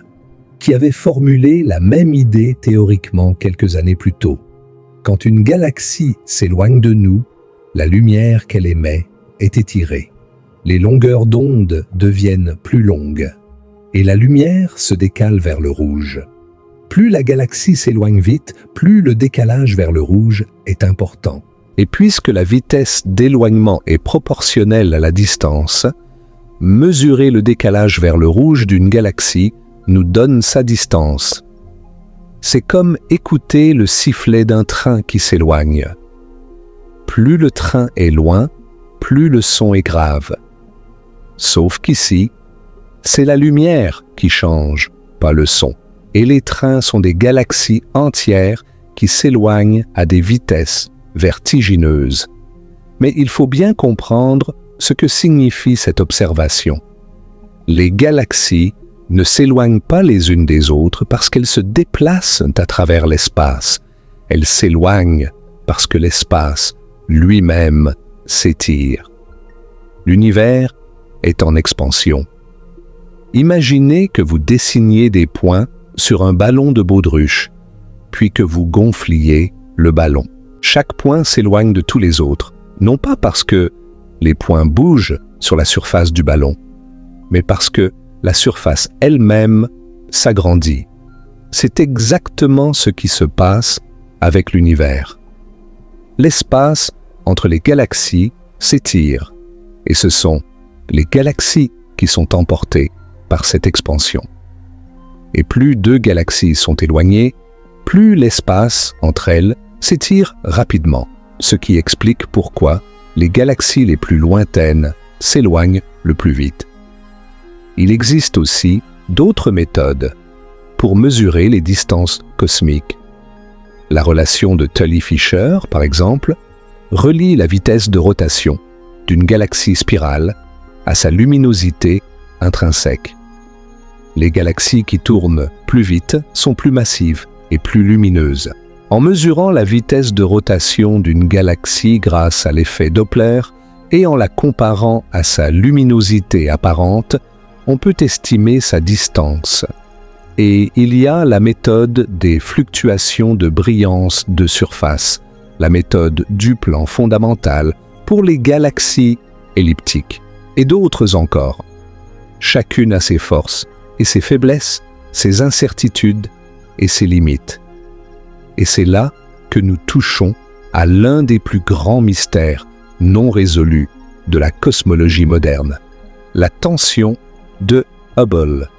qui avait formulé la même idée théoriquement quelques années plus tôt. Quand une galaxie s'éloigne de nous, la lumière qu'elle émet est étirée. Les longueurs d'onde deviennent plus longues et la lumière se décale vers le rouge. Plus la galaxie s'éloigne vite, plus le décalage vers le rouge est important. Et puisque la vitesse d'éloignement est proportionnelle à la distance, mesurer le décalage vers le rouge d'une galaxie nous donne sa distance. C'est comme écouter le sifflet d'un train qui s'éloigne. Plus le train est loin, plus le son est grave. Sauf qu'ici, c'est la lumière qui change, pas le son. Et les trains sont des galaxies entières qui s'éloignent à des vitesses vertigineuses. Mais il faut bien comprendre ce que signifie cette observation. Les galaxies ne s'éloignent pas les unes des autres parce qu'elles se déplacent à travers l'espace. Elles s'éloignent parce que l'espace lui-même s'étire. L'univers est en expansion. Imaginez que vous dessiniez des points sur un ballon de baudruche, puis que vous gonfliez le ballon. Chaque point s'éloigne de tous les autres, non pas parce que les points bougent sur la surface du ballon, mais parce que la surface elle-même s'agrandit. C'est exactement ce qui se passe avec l'univers. L'espace entre les galaxies s'étire, et ce sont les galaxies qui sont emportées par cette expansion. Et plus deux galaxies sont éloignées, plus l'espace entre elles s'étire rapidement, ce qui explique pourquoi les galaxies les plus lointaines s'éloignent le plus vite. Il existe aussi d'autres méthodes pour mesurer les distances cosmiques. La relation de Tully-Fisher, par exemple, relie la vitesse de rotation d'une galaxie spirale à sa luminosité intrinsèque. Les galaxies qui tournent plus vite sont plus massives et plus lumineuses. En mesurant la vitesse de rotation d'une galaxie grâce à l'effet Doppler et en la comparant à sa luminosité apparente, on peut estimer sa distance. Et il y a la méthode des fluctuations de brillance de surface, la méthode du plan fondamental pour les galaxies elliptiques, et d'autres encore. Chacune a ses forces et ses faiblesses, ses incertitudes et ses limites. Et c'est là que nous touchons à l'un des plus grands mystères non résolus de la cosmologie moderne, la tension de Hubble.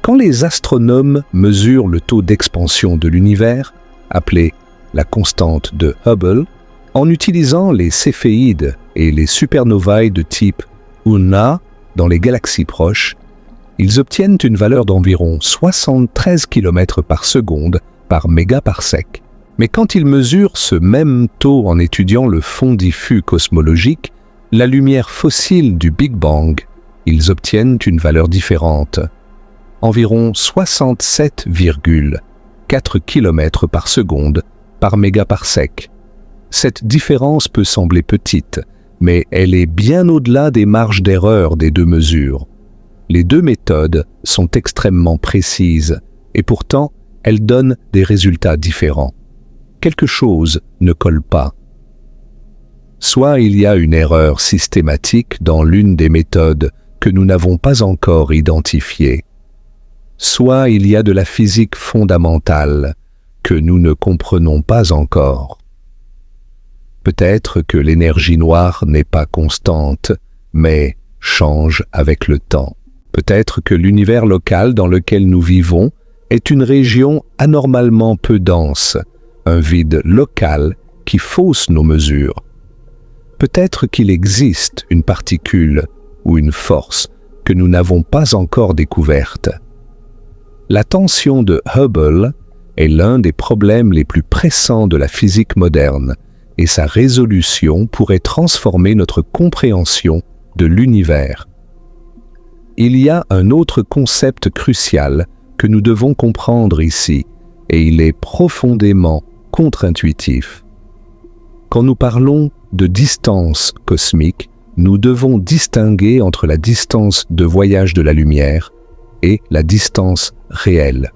Quand les astronomes mesurent le taux d'expansion de l'univers, appelé la constante de Hubble, en utilisant les céphéides et les supernovae de type Unna dans les galaxies proches, ils obtiennent une valeur d'environ 73 km par seconde par mégaparsec. Mais quand ils mesurent ce même taux en étudiant le fond diffus cosmologique, la lumière fossile du Big Bang, ils obtiennent une valeur différente, environ 67,4 km par seconde par mégaparsec. Cette différence peut sembler petite, mais elle est bien au-delà des marges d'erreur des deux mesures. Les deux méthodes sont extrêmement précises et pourtant elles donnent des résultats différents. Quelque chose ne colle pas. Soit il y a une erreur systématique dans l'une des méthodes que nous n'avons pas encore identifiée, soit il y a de la physique fondamentale que nous ne comprenons pas encore. Peut-être que l'énergie noire n'est pas constante, mais change avec le temps. Peut-être que l'univers local dans lequel nous vivons est une région anormalement peu dense, un vide local qui fausse nos mesures. Peut-être qu'il existe une particule ou une force que nous n'avons pas encore découverte. La tension de Hubble est l'un des problèmes les plus pressants de la physique moderne et sa résolution pourrait transformer notre compréhension de l'univers. Il y a un autre concept crucial que nous devons comprendre ici, et il est profondément contre-intuitif. Quand nous parlons de distance cosmique, nous devons distinguer entre la distance de voyage de la lumière et la distance réelle.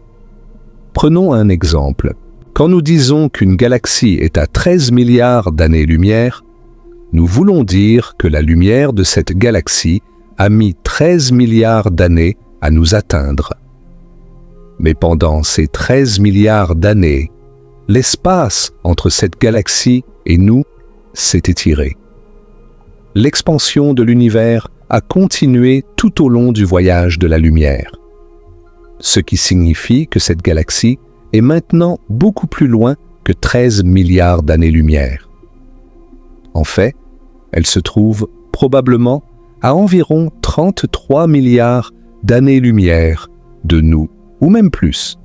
Prenons un exemple. Quand nous disons qu'une galaxie est à 13 milliards d'années-lumière, nous voulons dire que la lumière de cette galaxie a mis 13 milliards d'années à nous atteindre. Mais pendant ces 13 milliards d'années, l'espace entre cette galaxie et nous s'est étiré. L'expansion de l'univers a continué tout au long du voyage de la lumière. Ce qui signifie que cette galaxie est maintenant beaucoup plus loin que 13 milliards d'années-lumière. En fait, elle se trouve probablement à environ 33 milliards d'années-lumière de nous, ou même plus.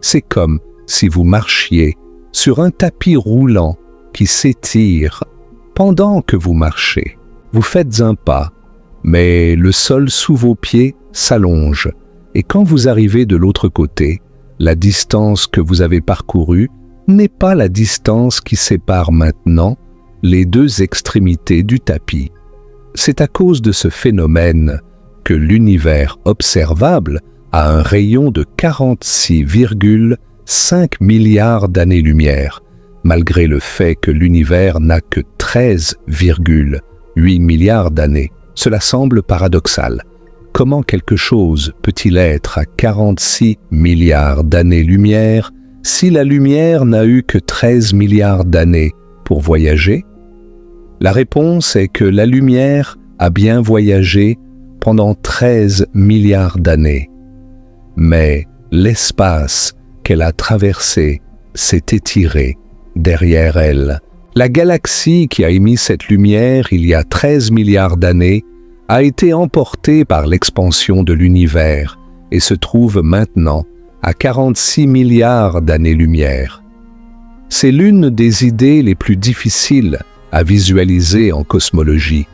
C'est comme si vous marchiez sur un tapis roulant qui s'étire pendant que vous marchez. Vous faites un pas, mais le sol sous vos pieds s'allonge, et quand vous arrivez de l'autre côté, la distance que vous avez parcourue n'est pas la distance qui sépare maintenant les deux extrémités du tapis. C'est à cause de ce phénomène que l'univers observable a un rayon de 46,5 milliards d'années-lumière, malgré le fait que l'univers n'a que 13,8 milliards d'années. Cela semble paradoxal. Comment quelque chose peut-il être à 46 milliards d'années-lumière si la lumière n'a eu que 13 milliards d'années pour voyager? La réponse est que la lumière a bien voyagé pendant 13 milliards d'années. Mais l'espace qu'elle a traversé s'est étiré derrière elle. La galaxie qui a émis cette lumière il y a 13 milliards d'années a été emportée par l'expansion de l'univers et se trouve maintenant à 46 milliards d'années-lumière. C'est l'une des idées les plus difficiles à visualiser en cosmologie,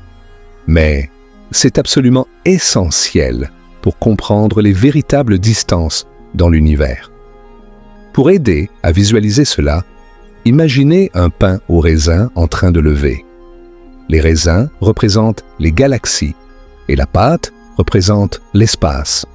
mais c'est absolument essentiel pour comprendre les véritables distances dans l'univers. Pour aider à visualiser cela, imaginez un pain au raisin en train de lever. Les raisins représentent les galaxies et la pâte représente l'espace.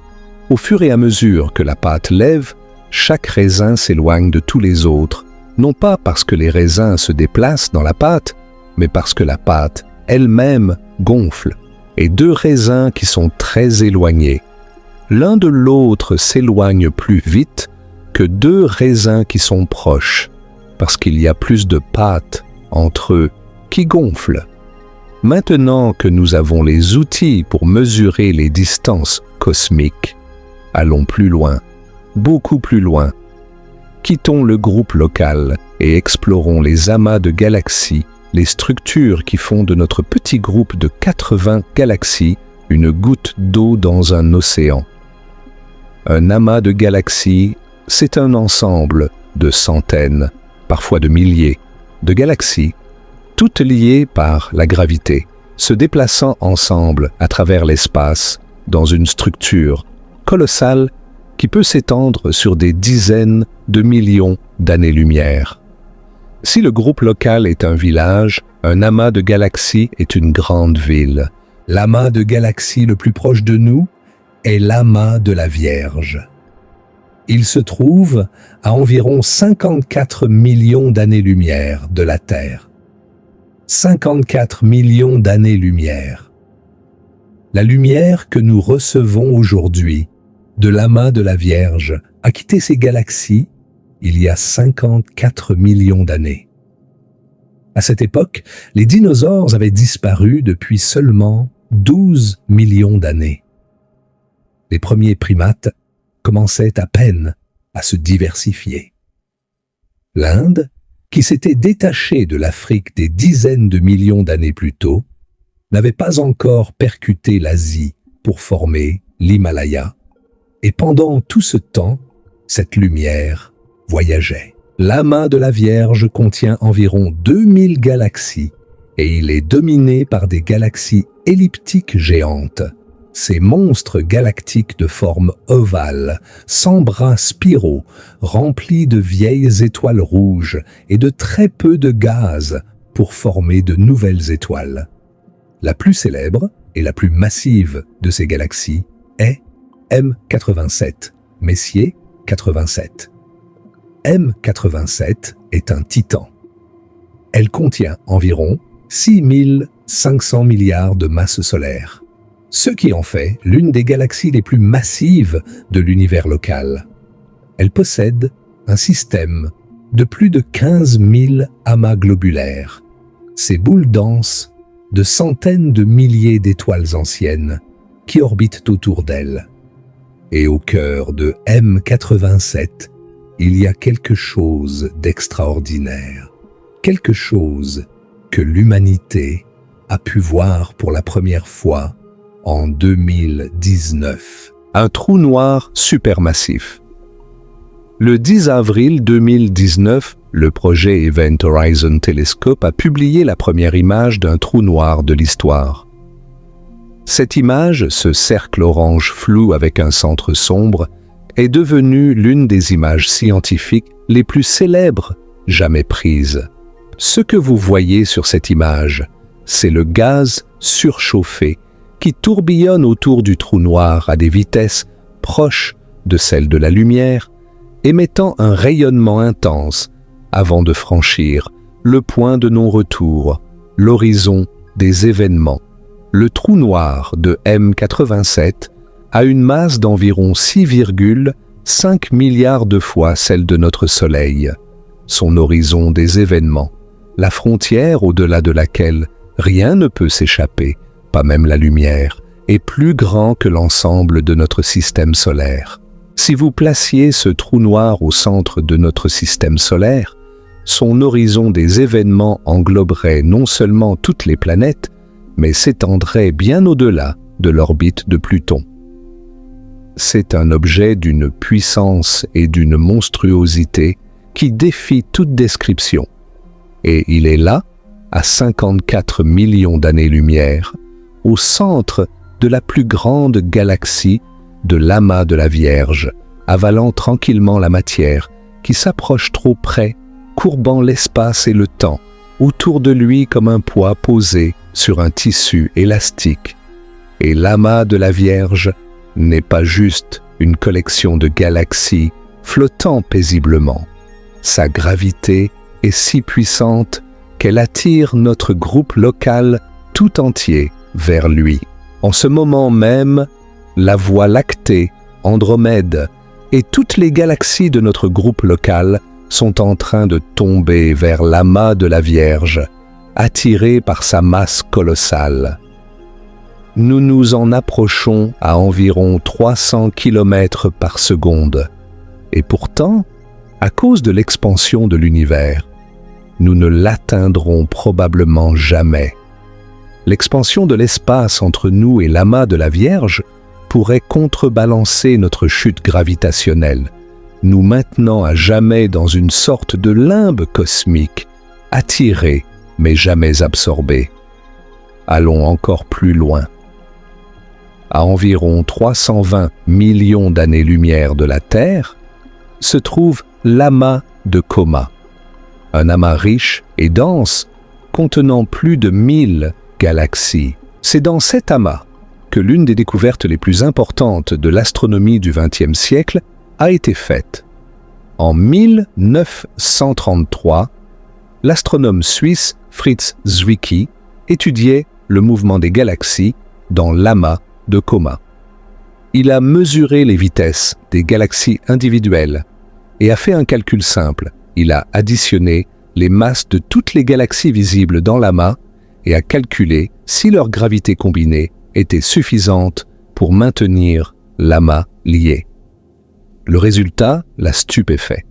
Au fur et à mesure que la pâte lève, chaque raisin s'éloigne de tous les autres, non pas parce que les raisins se déplacent dans la pâte, mais parce que la pâte elle-même gonfle. Et deux raisins qui sont très éloignés, l'un de l'autre s'éloigne plus vite que deux raisins qui sont proches, parce qu'il y a plus de pâte entre eux qui gonflent. Maintenant que nous avons les outils pour mesurer les distances cosmiques, allons plus loin, beaucoup plus loin. Quittons le groupe local et explorons les amas de galaxies, les structures qui font de notre petit groupe de 80 galaxies une goutte d'eau dans un océan. Un amas de galaxies, c'est un ensemble de centaines, parfois de milliers, de galaxies, toutes liées par la gravité, se déplaçant ensemble à travers l'espace dans une structure colossale qui peut s'étendre sur des dizaines de millions d'années-lumière. Si le groupe local est un village, un amas de galaxies est une grande ville. L'amas de galaxies le plus proche de nous est l'amas de la Vierge. Il se trouve à environ 54 millions d'années-lumière de la Terre. 54 millions d'années-lumière. La lumière que nous recevons aujourd'hui de l'amas de la Vierge a quitté ces galaxies il y a 54 millions d'années. À cette époque, les dinosaures avaient disparu depuis seulement 12 millions d'années. Les premiers primates commençaient à peine à se diversifier. L'Inde, qui s'était détachée de l'Afrique des dizaines de millions d'années plus tôt, n'avait pas encore percuté l'Asie pour former l'Himalaya. Et pendant tout ce temps, cette lumière voyageait. L'amas de la Vierge contient environ 2000 galaxies et il est dominé par des galaxies elliptiques géantes. Ces monstres galactiques de forme ovale, sans bras spiraux, remplis de vieilles étoiles rouges et de très peu de gaz pour former de nouvelles étoiles. La plus célèbre et la plus massive de ces galaxies est M87, Messier 87. M87 est un titan. Elle contient environ 6500 milliards de masse solaire, ce qui en fait l'une des galaxies les plus massives de l'univers local. Elle possède un système de plus de 15 000 amas globulaires, ces boules denses de centaines de milliers d'étoiles anciennes qui orbitent autour d'elle. Et au cœur de M87, il y a quelque chose d'extraordinaire, quelque chose que l'humanité a pu voir pour la première fois en 2019. Un trou noir supermassif. Le 10 avril 2019, le projet Event Horizon Telescope a publié la première image d'un trou noir de l'histoire. Cette image, ce cercle orange flou avec un centre sombre, est devenue l'une des images scientifiques les plus célèbres jamais prises. Ce que vous voyez sur cette image, c'est le gaz surchauffé qui tourbillonne autour du trou noir à des vitesses proches de celles de la lumière, émettant un rayonnement intense avant de franchir le point de non-retour, l'horizon des événements. Le trou noir de M87 a une masse d'environ 6,5 milliards de fois celle de notre Soleil. Son horizon des événements, la frontière au-delà de laquelle Rien ne peut s'échapper, pas même la lumière, est plus grand que l'ensemble de notre système solaire. Si vous placiez ce trou noir au centre de notre système solaire, son horizon des événements engloberait non seulement toutes les planètes, mais s'étendrait bien au-delà de l'orbite de Pluton. C'est un objet d'une puissance et d'une monstruosité qui défie toute description. Et il est là, à 54 millions d'années-lumière, au centre de la plus grande galaxie de l'amas de la Vierge, avalant tranquillement la matière qui s'approche trop près, courbant l'espace et le temps, autour de lui comme un poids posé sur un tissu élastique. Et l'amas de la Vierge n'est pas juste une collection de galaxies flottant paisiblement. Sa gravité est si puissante qu'elle attire notre groupe local tout entier vers lui. En ce moment même, la Voie lactée, Andromède et toutes les galaxies de notre groupe local sont en train de tomber vers l'amas de la Vierge, attirées par sa masse colossale. Nous nous en approchons à environ 300 km par seconde. Et pourtant, à cause de l'expansion de l'univers, nous ne l'atteindrons probablement jamais. L'expansion de l'espace entre nous et l'amas de la Vierge pourrait contrebalancer notre chute gravitationnelle, nous maintenant à jamais dans une sorte de limbe cosmique, attirés mais jamais absorbés. Allons encore plus loin. À environ 320 millions d'années-lumière de la Terre, se trouve l'amas de Coma, un amas riche et dense contenant plus de 1000 galaxies. C'est dans cet amas que l'une des découvertes les plus importantes de l'astronomie du XXe siècle a été faite. En 1933, l'astronome suisse Fritz Zwicky étudiait le mouvement des galaxies dans l'amas de Coma. Il a mesuré les vitesses des galaxies individuelles et a fait un calcul simple. Il a additionné les masses de toutes les galaxies visibles dans l'amas et a calculé si leur gravité combinée était suffisante pour maintenir l'amas lié. Le résultat l'a stupéfait.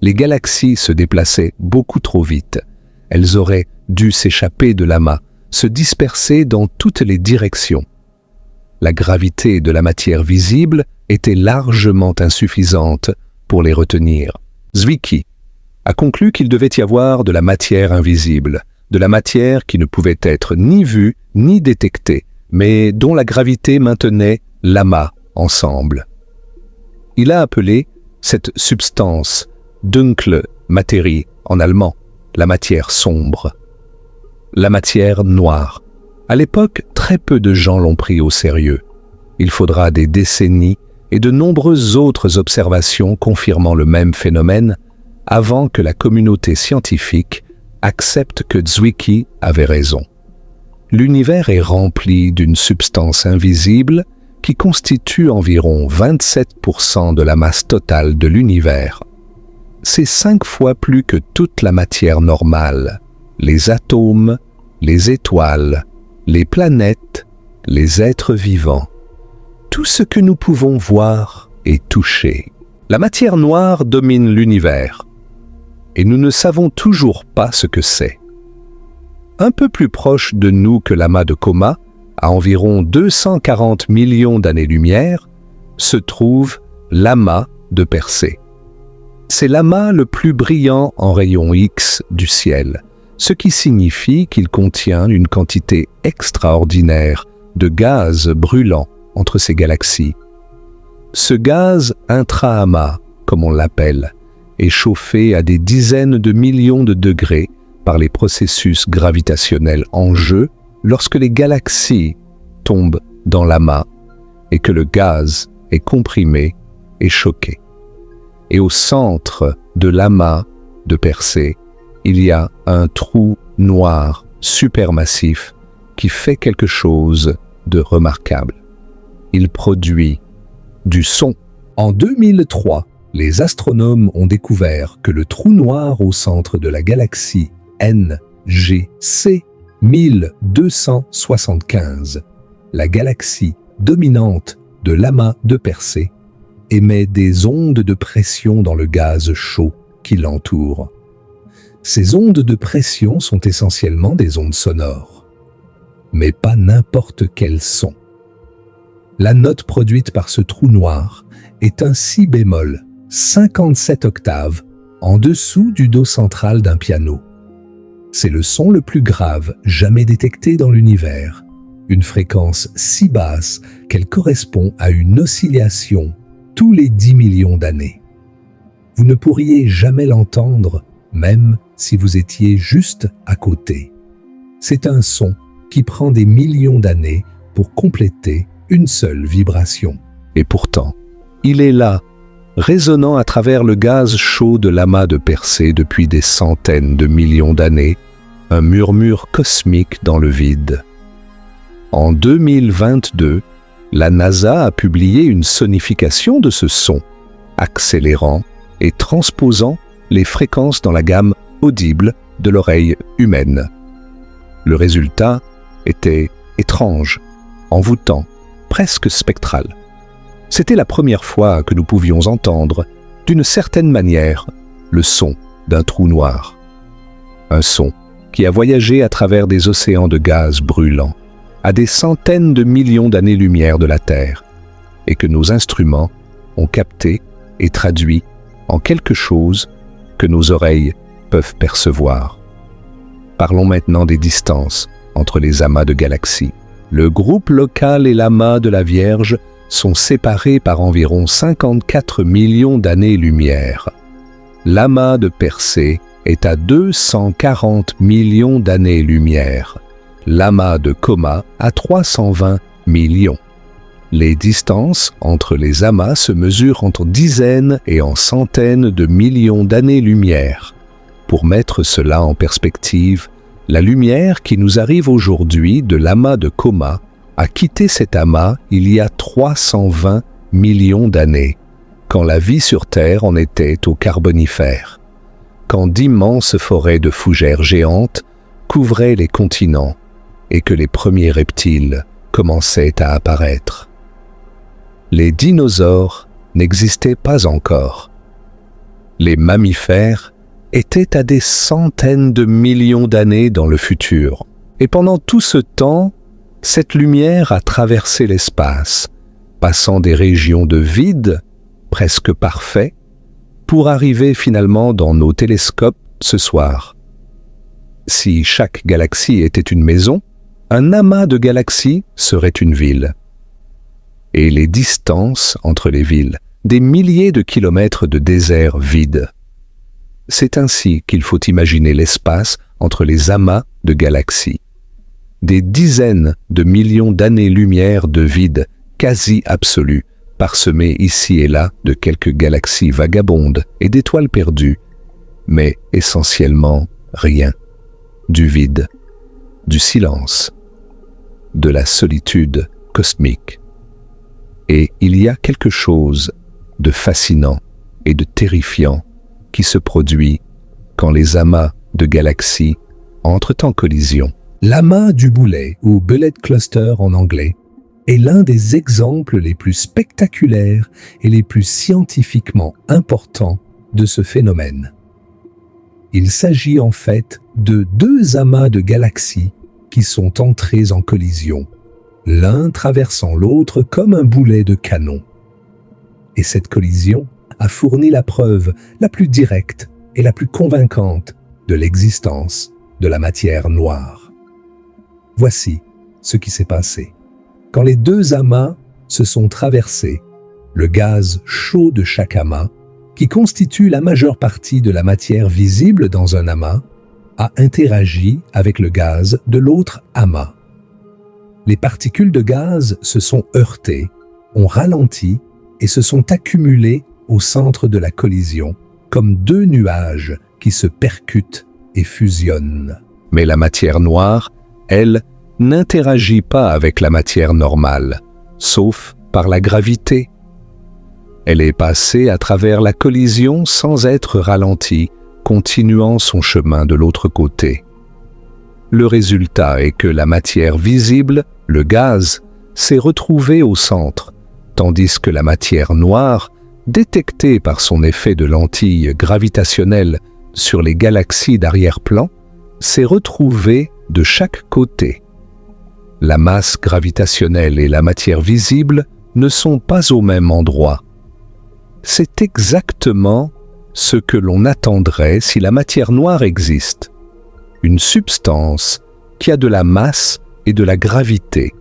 Les galaxies se déplaçaient beaucoup trop vite. Elles auraient dû s'échapper de l'amas, se disperser dans toutes les directions. La gravité de la matière visible était largement insuffisante pour les retenir. Zwicky a conclu qu'il devait y avoir de la matière invisible, de la matière qui ne pouvait être ni vue ni détectée, mais dont la gravité maintenait l'amas ensemble. Il a appelé cette substance dunkle Materie en allemand, la matière sombre, la matière noire. À l'époque, très peu de gens l'ont pris au sérieux. Il faudra des décennies et de nombreuses autres observations confirmant le même phénomène avant que la communauté scientifique accepte que Zwicky avait raison. L'univers est rempli d'une substance invisible qui constitue environ 27% de la masse totale de l'univers. C'est 5 fois plus que toute la matière normale, les atomes, les étoiles, les planètes, les êtres vivants. Tout ce que nous pouvons voir et toucher. La matière noire domine l'univers, et nous ne savons toujours pas ce que c'est. Un peu plus proche de nous que l'amas de Coma, à environ 240 millions d'années-lumière, se trouve l'amas de Persée. C'est l'amas le plus brillant en rayons X du ciel, ce qui signifie qu'il contient une quantité extraordinaire de gaz brûlant entre ces galaxies. Ce gaz intra-amas, comme on l'appelle, est chauffé à des dizaines de millions de degrés par les processus gravitationnels en jeu lorsque les galaxies tombent dans l'amas et que le gaz est comprimé et choqué. Et au centre de l'amas de Persée, il y a un trou noir supermassif qui fait quelque chose de remarquable. Il produit du son. En 2003, les astronomes ont découvert que le trou noir au centre de la galaxie NGC 1275, la galaxie dominante de l'amas de Persée émet des ondes de pression dans le gaz chaud qui l'entoure. Ces ondes de pression sont essentiellement des ondes sonores, mais pas n'importe quel son. La note produite par ce trou noir est un si bémol, 57 octaves, en dessous du do central d'un piano. C'est le son le plus grave jamais détecté dans l'univers, une fréquence si basse qu'elle correspond à une oscillation tous les 10 millions d'années. Vous ne pourriez jamais l'entendre, même si vous étiez juste à côté. C'est un son qui prend des millions d'années pour compléter une seule vibration. Et pourtant, il est là, résonnant à travers le gaz chaud de l'amas de Persée depuis des centaines de millions d'années, un murmure cosmique dans le vide. En 2022, la NASA a publié une sonification de ce son, accélérant et transposant les fréquences dans la gamme audible de l'oreille humaine. Le résultat était étrange, envoûtant, presque spectral. C'était la première fois que nous pouvions entendre, d'une certaine manière, le son d'un trou noir. Un son qui a voyagé à travers des océans de gaz brûlants, à des centaines de millions d'années-lumière de la Terre, et que nos instruments ont capté et traduit en quelque chose que nos oreilles peuvent percevoir. Parlons maintenant des distances entre les amas de galaxies. Le groupe local et l'amas de la Vierge sont séparés par environ 54 millions d'années-lumière. L'amas de Persée est à 240 millions d'années-lumière. L'amas de Coma à 320 millions. Les distances entre les amas se mesurent entre dizaines et en centaines de millions d'années-lumière. Pour mettre cela en perspective, la lumière qui nous arrive aujourd'hui de l'amas de Coma a quitté cet amas il y a 320 millions d'années, quand la vie sur Terre en était au Carbonifère, quand d'immenses forêts de fougères géantes couvraient les continents et que les premiers reptiles commençaient à apparaître. Les dinosaures n'existaient pas encore. Les mammifères étaient à des centaines de millions d'années dans le futur. Et pendant tout ce temps, cette lumière a traversé l'espace, passant des régions de vide, presque parfait, pour arriver finalement dans nos télescopes ce soir. Si chaque galaxie était une maison, un amas de galaxies serait une ville. Et les distances entre les villes, des milliers de kilomètres de désert vide. C'est ainsi qu'il faut imaginer l'espace entre les amas de galaxies. Des dizaines de millions d'années-lumière de vide quasi absolu, parsemés ici et là de quelques galaxies vagabondes et d'étoiles perdues, mais essentiellement rien. Du vide, du silence, de la solitude cosmique. Et il y a quelque chose de fascinant et de terrifiant qui se produit quand les amas de galaxies entrent en collision. L'amas du boulet, ou Bullet Cluster en anglais, est l'un des exemples les plus spectaculaires et les plus scientifiquement importants de ce phénomène. Il s'agit en fait de deux amas de galaxies qui sont entrés en collision, l'un traversant l'autre comme un boulet de canon. Et cette collision a fourni la preuve la plus directe et la plus convaincante de l'existence de la matière noire. Voici ce qui s'est passé. Quand les deux amas se sont traversés, le gaz chaud de chaque amas, qui constitue la majeure partie de la matière visible dans un amas, a interagi avec le gaz de l'autre amas. Les particules de gaz se sont heurtées, ont ralenti et se sont accumulées au centre de la collision, comme deux nuages qui se percutent et fusionnent. Mais la matière noire, elle, n'interagit pas avec la matière normale, sauf par la gravité. Elle est passée à travers la collision sans être ralentie, continuant son chemin de l'autre côté. Le résultat est que la matière visible, le gaz, s'est retrouvée au centre, tandis que la matière noire, détectée par son effet de lentille gravitationnelle sur les galaxies d'arrière-plan, s'est retrouvée de chaque côté. La masse gravitationnelle et la matière visible ne sont pas au même endroit. C'est exactement ce que l'on attendrait si la matière noire existe. Une substance qui a de la masse et de la gravité,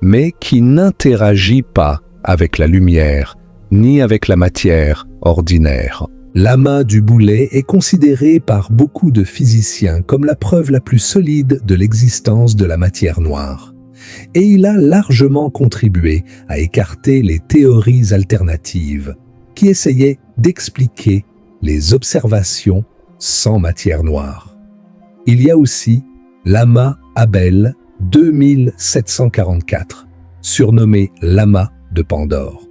mais qui n'interagit pas avec la lumière ni avec la matière ordinaire. L'amas du boulet est considéré par beaucoup de physiciens comme la preuve la plus solide de l'existence de la matière noire. Et il a largement contribué à écarter les théories alternatives qui essayaient d'expliquer les observations sans matière noire. Il y a aussi l'amas Abell 2744, surnommé l'amas de Pandore.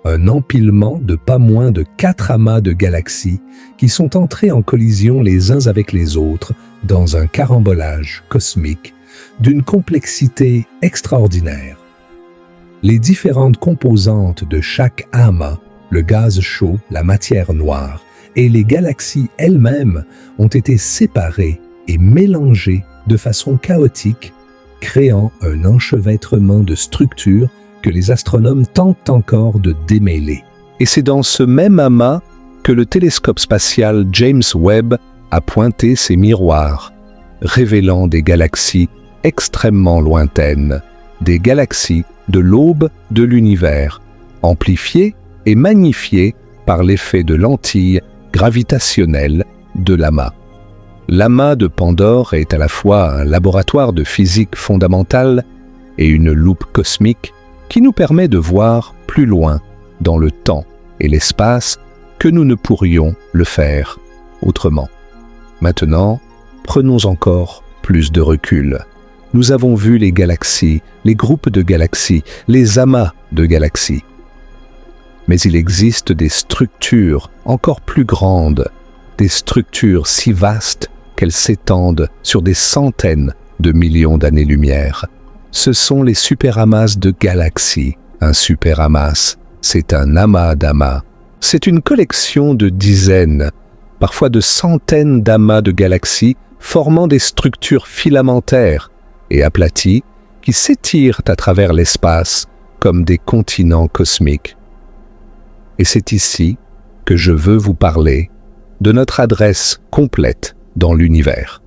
Un empilement de pas moins de 4 amas de galaxies qui sont entrés en collision les uns avec les autres dans un carambolage cosmique d'une complexité extraordinaire. Les différentes composantes de chaque amas, le gaz chaud, la matière noire et les galaxies elles-mêmes ont été séparées et mélangées de façon chaotique, créant un enchevêtrement de structures que les astronomes tentent encore de démêler. Et c'est dans ce même amas que le télescope spatial James Webb a pointé ses miroirs, révélant des galaxies extrêmement lointaines, des galaxies de l'aube de l'univers, amplifiées et magnifiées par l'effet de lentille gravitationnelle de l'amas. L'amas de Pandore est à la fois un laboratoire de physique fondamentale et une loupe cosmique qui nous permet de voir plus loin dans le temps et l'espace que nous ne pourrions le faire autrement. Maintenant, prenons encore plus de recul. Nous avons vu les galaxies, les groupes de galaxies, les amas de galaxies. Mais il existe des structures encore plus grandes, des structures si vastes qu'elles s'étendent sur des centaines de millions d'années-lumière. Ce sont les superamas de galaxies. Un superamas, c'est un amas d'amas. C'est une collection de dizaines, parfois de centaines d'amas de galaxies formant des structures filamentaires et aplaties qui s'étirent à travers l'espace comme des continents cosmiques. Et c'est ici que je veux vous parler de notre adresse complète dans l'univers.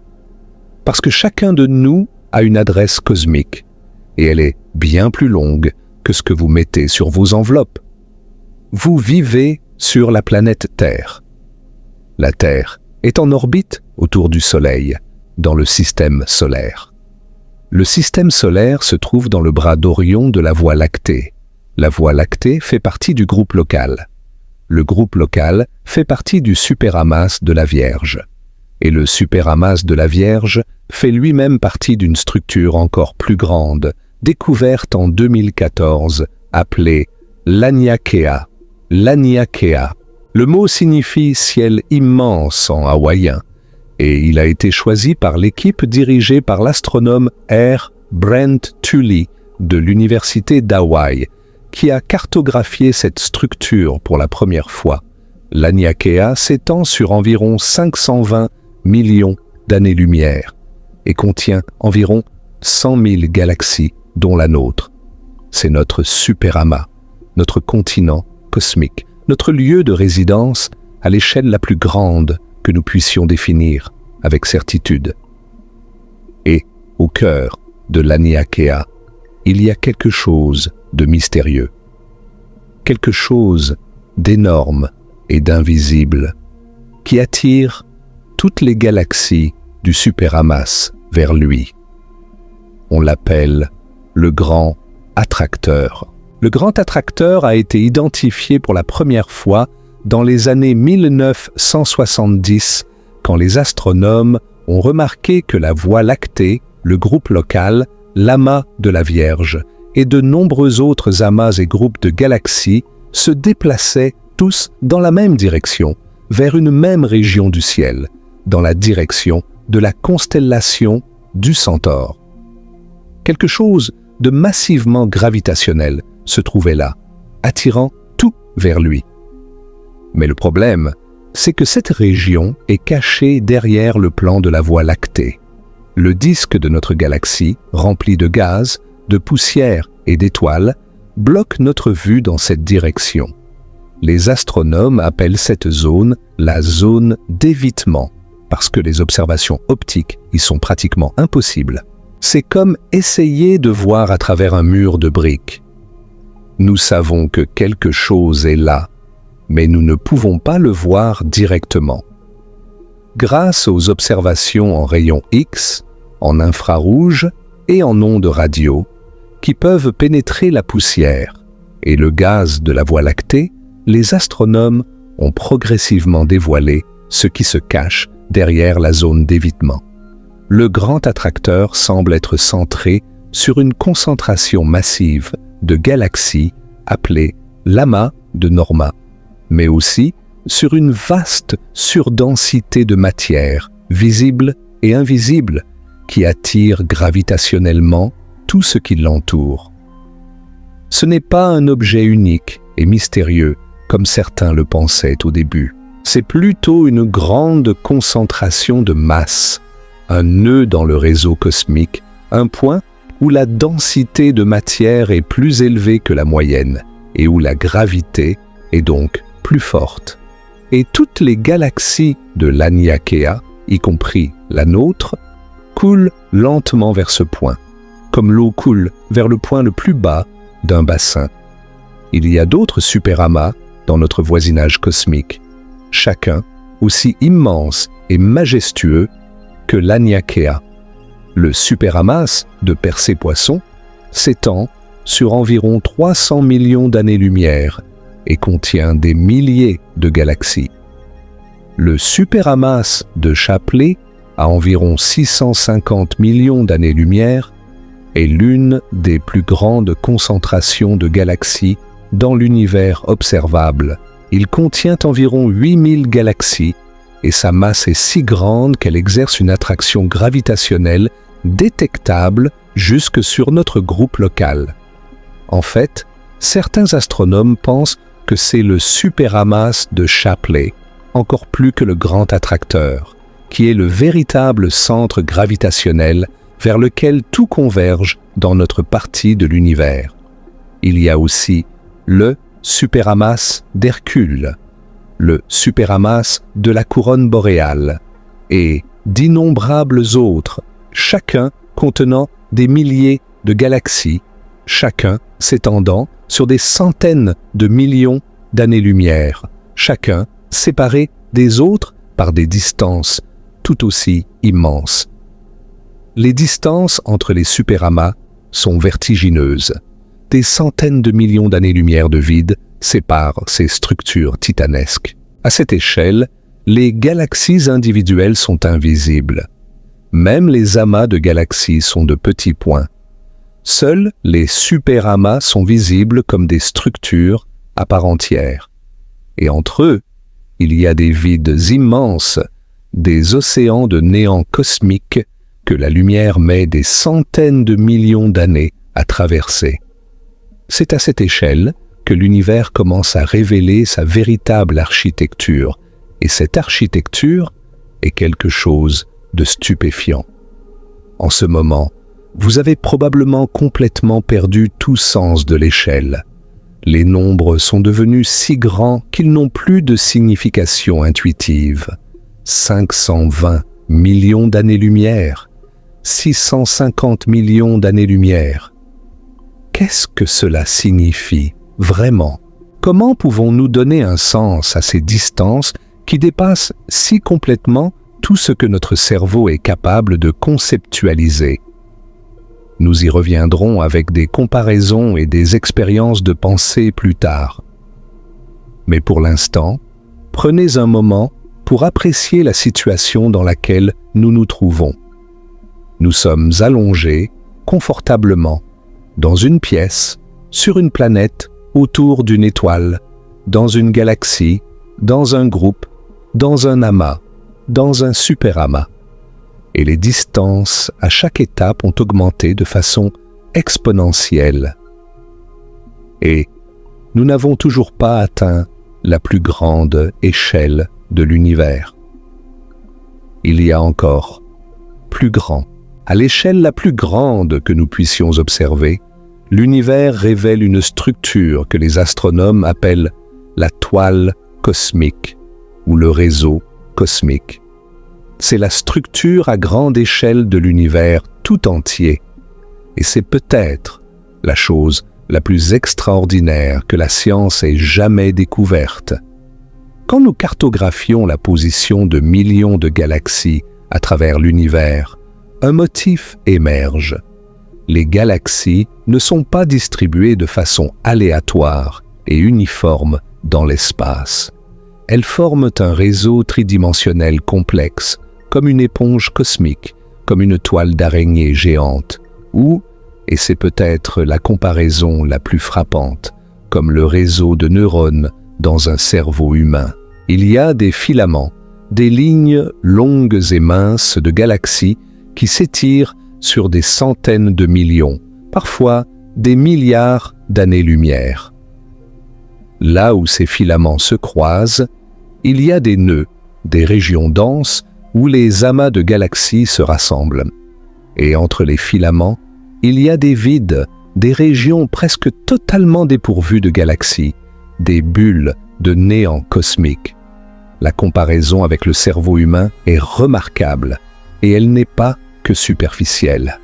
Parce que chacun de nous a une adresse cosmique, et elle est bien plus longue que ce que vous mettez sur vos enveloppes. Vous vivez sur la planète Terre. La Terre est en orbite autour du Soleil, dans le système solaire. Le système solaire se trouve dans le bras d'Orion de la Voie lactée. La Voie lactée fait partie du groupe local. Le groupe local fait partie du superamas de la Vierge. Et le superamas de la Vierge fait lui-même partie d'une structure encore plus grande, découverte en 2014, appelée l'Aniakea. L'Aniakea. Le mot signifie « ciel immense » en hawaïen, et il a été choisi par l'équipe dirigée par l'astronome R. Brent Tully de l'Université d'Hawaï, qui a cartographié cette structure pour la première fois. L'Aniakea s'étend sur environ 520 millions d'années-lumière et contient environ 100 000 galaxies, dont la nôtre. C'est notre superamas, notre continent cosmique, notre lieu de résidence à l'échelle la plus grande que nous puissions définir avec certitude. Et au cœur de l'Aniakea, il y a quelque chose de mystérieux, quelque chose d'énorme et d'invisible qui attire toutes les galaxies du superamas vers lui. On l'appelle le grand attracteur. Le grand attracteur a été identifié pour la première fois dans les années 1970, quand les astronomes ont remarqué que la Voie lactée, le groupe local, l'amas de la Vierge et de nombreux autres amas et groupes de galaxies se déplaçaient tous dans la même direction, vers une même région du ciel, dans la direction de la constellation du Centaure. Quelque chose de massivement gravitationnel se trouvait là, attirant tout vers lui. Mais le problème, c'est que cette région est cachée derrière le plan de la Voie lactée. Le disque de notre galaxie, rempli de gaz, de poussière et d'étoiles, bloque notre vue dans cette direction. Les astronomes appellent cette zone la zone d'évitement, parce que les observations optiques y sont pratiquement impossibles. C'est comme essayer de voir à travers un mur de briques. Nous savons que quelque chose est là, mais nous ne pouvons pas le voir directement. Grâce aux observations en rayons X, en infrarouge et en ondes radio, qui peuvent pénétrer la poussière et le gaz de la Voie lactée, les astronomes ont progressivement dévoilé ce qui se cache derrière la zone d'évitement. Le grand attracteur semble être centré sur une concentration massive de galaxies appelée l'amas de Norma, mais aussi sur une vaste surdensité de matière, visible et invisible, qui attire gravitationnellement tout ce qui l'entoure. Ce n'est pas un objet unique et mystérieux, comme certains le pensaient au début. C'est plutôt une grande concentration de masse, un nœud dans le réseau cosmique, un point où la densité de matière est plus élevée que la moyenne et où la gravité est donc plus forte. Et toutes les galaxies de l'Aniakea, y compris la nôtre, coulent lentement vers ce point, comme l'eau coule vers le point le plus bas d'un bassin. Il y a d'autres superamas dans notre voisinage cosmique, chacun aussi immense et majestueux que l'Aniakea. Le superamas de Persée-Poisson s'étend sur environ 300 millions d'années-lumière et contient des milliers de galaxies. Le superamas de Chapelet, à environ 650 millions d'années-lumière, est l'une des plus grandes concentrations de galaxies dans l'univers observable. Il contient environ 8000 galaxies et sa masse est si grande qu'elle exerce une attraction gravitationnelle détectable jusque sur notre groupe local. En fait, certains astronomes pensent que c'est le superamas de Chapelet, encore plus que le grand attracteur, qui est le véritable centre gravitationnel vers lequel tout converge dans notre partie de l'univers. Il y a aussi le superamas d'Hercule, le superamas de la couronne boréale et d'innombrables autres, chacun contenant des milliers de galaxies, chacun s'étendant sur des centaines de millions d'années-lumière, chacun séparé des autres par des distances tout aussi immenses. Les distances entre les superamas sont vertigineuses. Des centaines de millions d'années-lumière de vide séparent ces structures titanesques. À cette échelle, les galaxies individuelles sont invisibles. Même les amas de galaxies sont de petits points. Seuls les superamas sont visibles comme des structures à part entière. Et entre eux, il y a des vides immenses, des océans de néant cosmique que la lumière met des centaines de millions d'années à traverser. C'est à cette échelle que l'univers commence à révéler sa véritable architecture, et cette architecture est quelque chose de stupéfiant. En ce moment, vous avez probablement complètement perdu tout sens de l'échelle. Les nombres sont devenus si grands qu'ils n'ont plus de signification intuitive. 520 millions d'années-lumière, 650 millions d'années-lumière. Qu'est-ce que cela signifie, vraiment? Comment pouvons-nous donner un sens à ces distances qui dépassent si complètement tout ce que notre cerveau est capable de conceptualiser? Nous y reviendrons avec des comparaisons et des expériences de pensée plus tard. Mais pour l'instant, prenez un moment pour apprécier la situation dans laquelle nous nous trouvons. Nous sommes allongés, confortablement, dans une pièce, sur une planète, autour d'une étoile, dans une galaxie, dans un groupe, dans un amas, dans un superamas. et les distances à chaque étape ont augmenté de façon exponentielle. Et nous n'avons toujours pas atteint la plus grande échelle de l'univers. Il y a encore plus grand. À l'échelle la plus grande que nous puissions observer, l'univers révèle une structure que les astronomes appellent la toile cosmique ou le réseau cosmique. C'est la structure à grande échelle de l'univers tout entier, et c'est peut-être la chose la plus extraordinaire que la science ait jamais découverte. Quand nous cartographions la position de millions de galaxies à travers l'univers, un motif émerge. Les galaxies ne sont pas distribuées de façon aléatoire et uniforme dans l'espace. Elles forment un réseau tridimensionnel complexe, comme une éponge cosmique, comme une toile d'araignée géante, ou, et c'est peut-être la comparaison la plus frappante, comme le réseau de neurones dans un cerveau humain. Il y a des filaments, des lignes longues et minces de galaxies qui s'étirent sur des centaines de millions, parfois des milliards d'années-lumière. Là où ces filaments se croisent, il y a des nœuds, des régions denses où les amas de galaxies se rassemblent. Et entre les filaments, il y a des vides, des régions presque totalement dépourvues de galaxies, des bulles de néant cosmique. La comparaison avec le cerveau humain est remarquable et elle n'est pas que superficielle.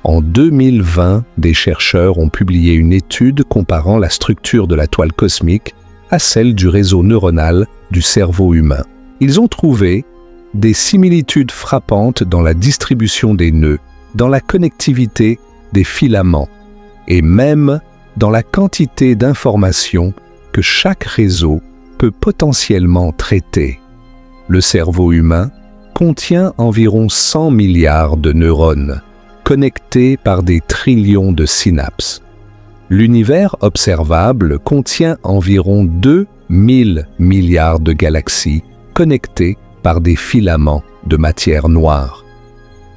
En 2020, des chercheurs ont publié une étude comparant la structure de la toile cosmique à celle du réseau neuronal du cerveau humain. Ils ont trouvé des similitudes frappantes dans la distribution des nœuds, dans la connectivité des filaments et même dans la quantité d'informations que chaque réseau peut potentiellement traiter. Le cerveau humain contient environ 100 milliards de neurones, connectés par des trillions de synapses. L'univers observable contient environ 2000 milliards de galaxies connectées par des filaments de matière noire.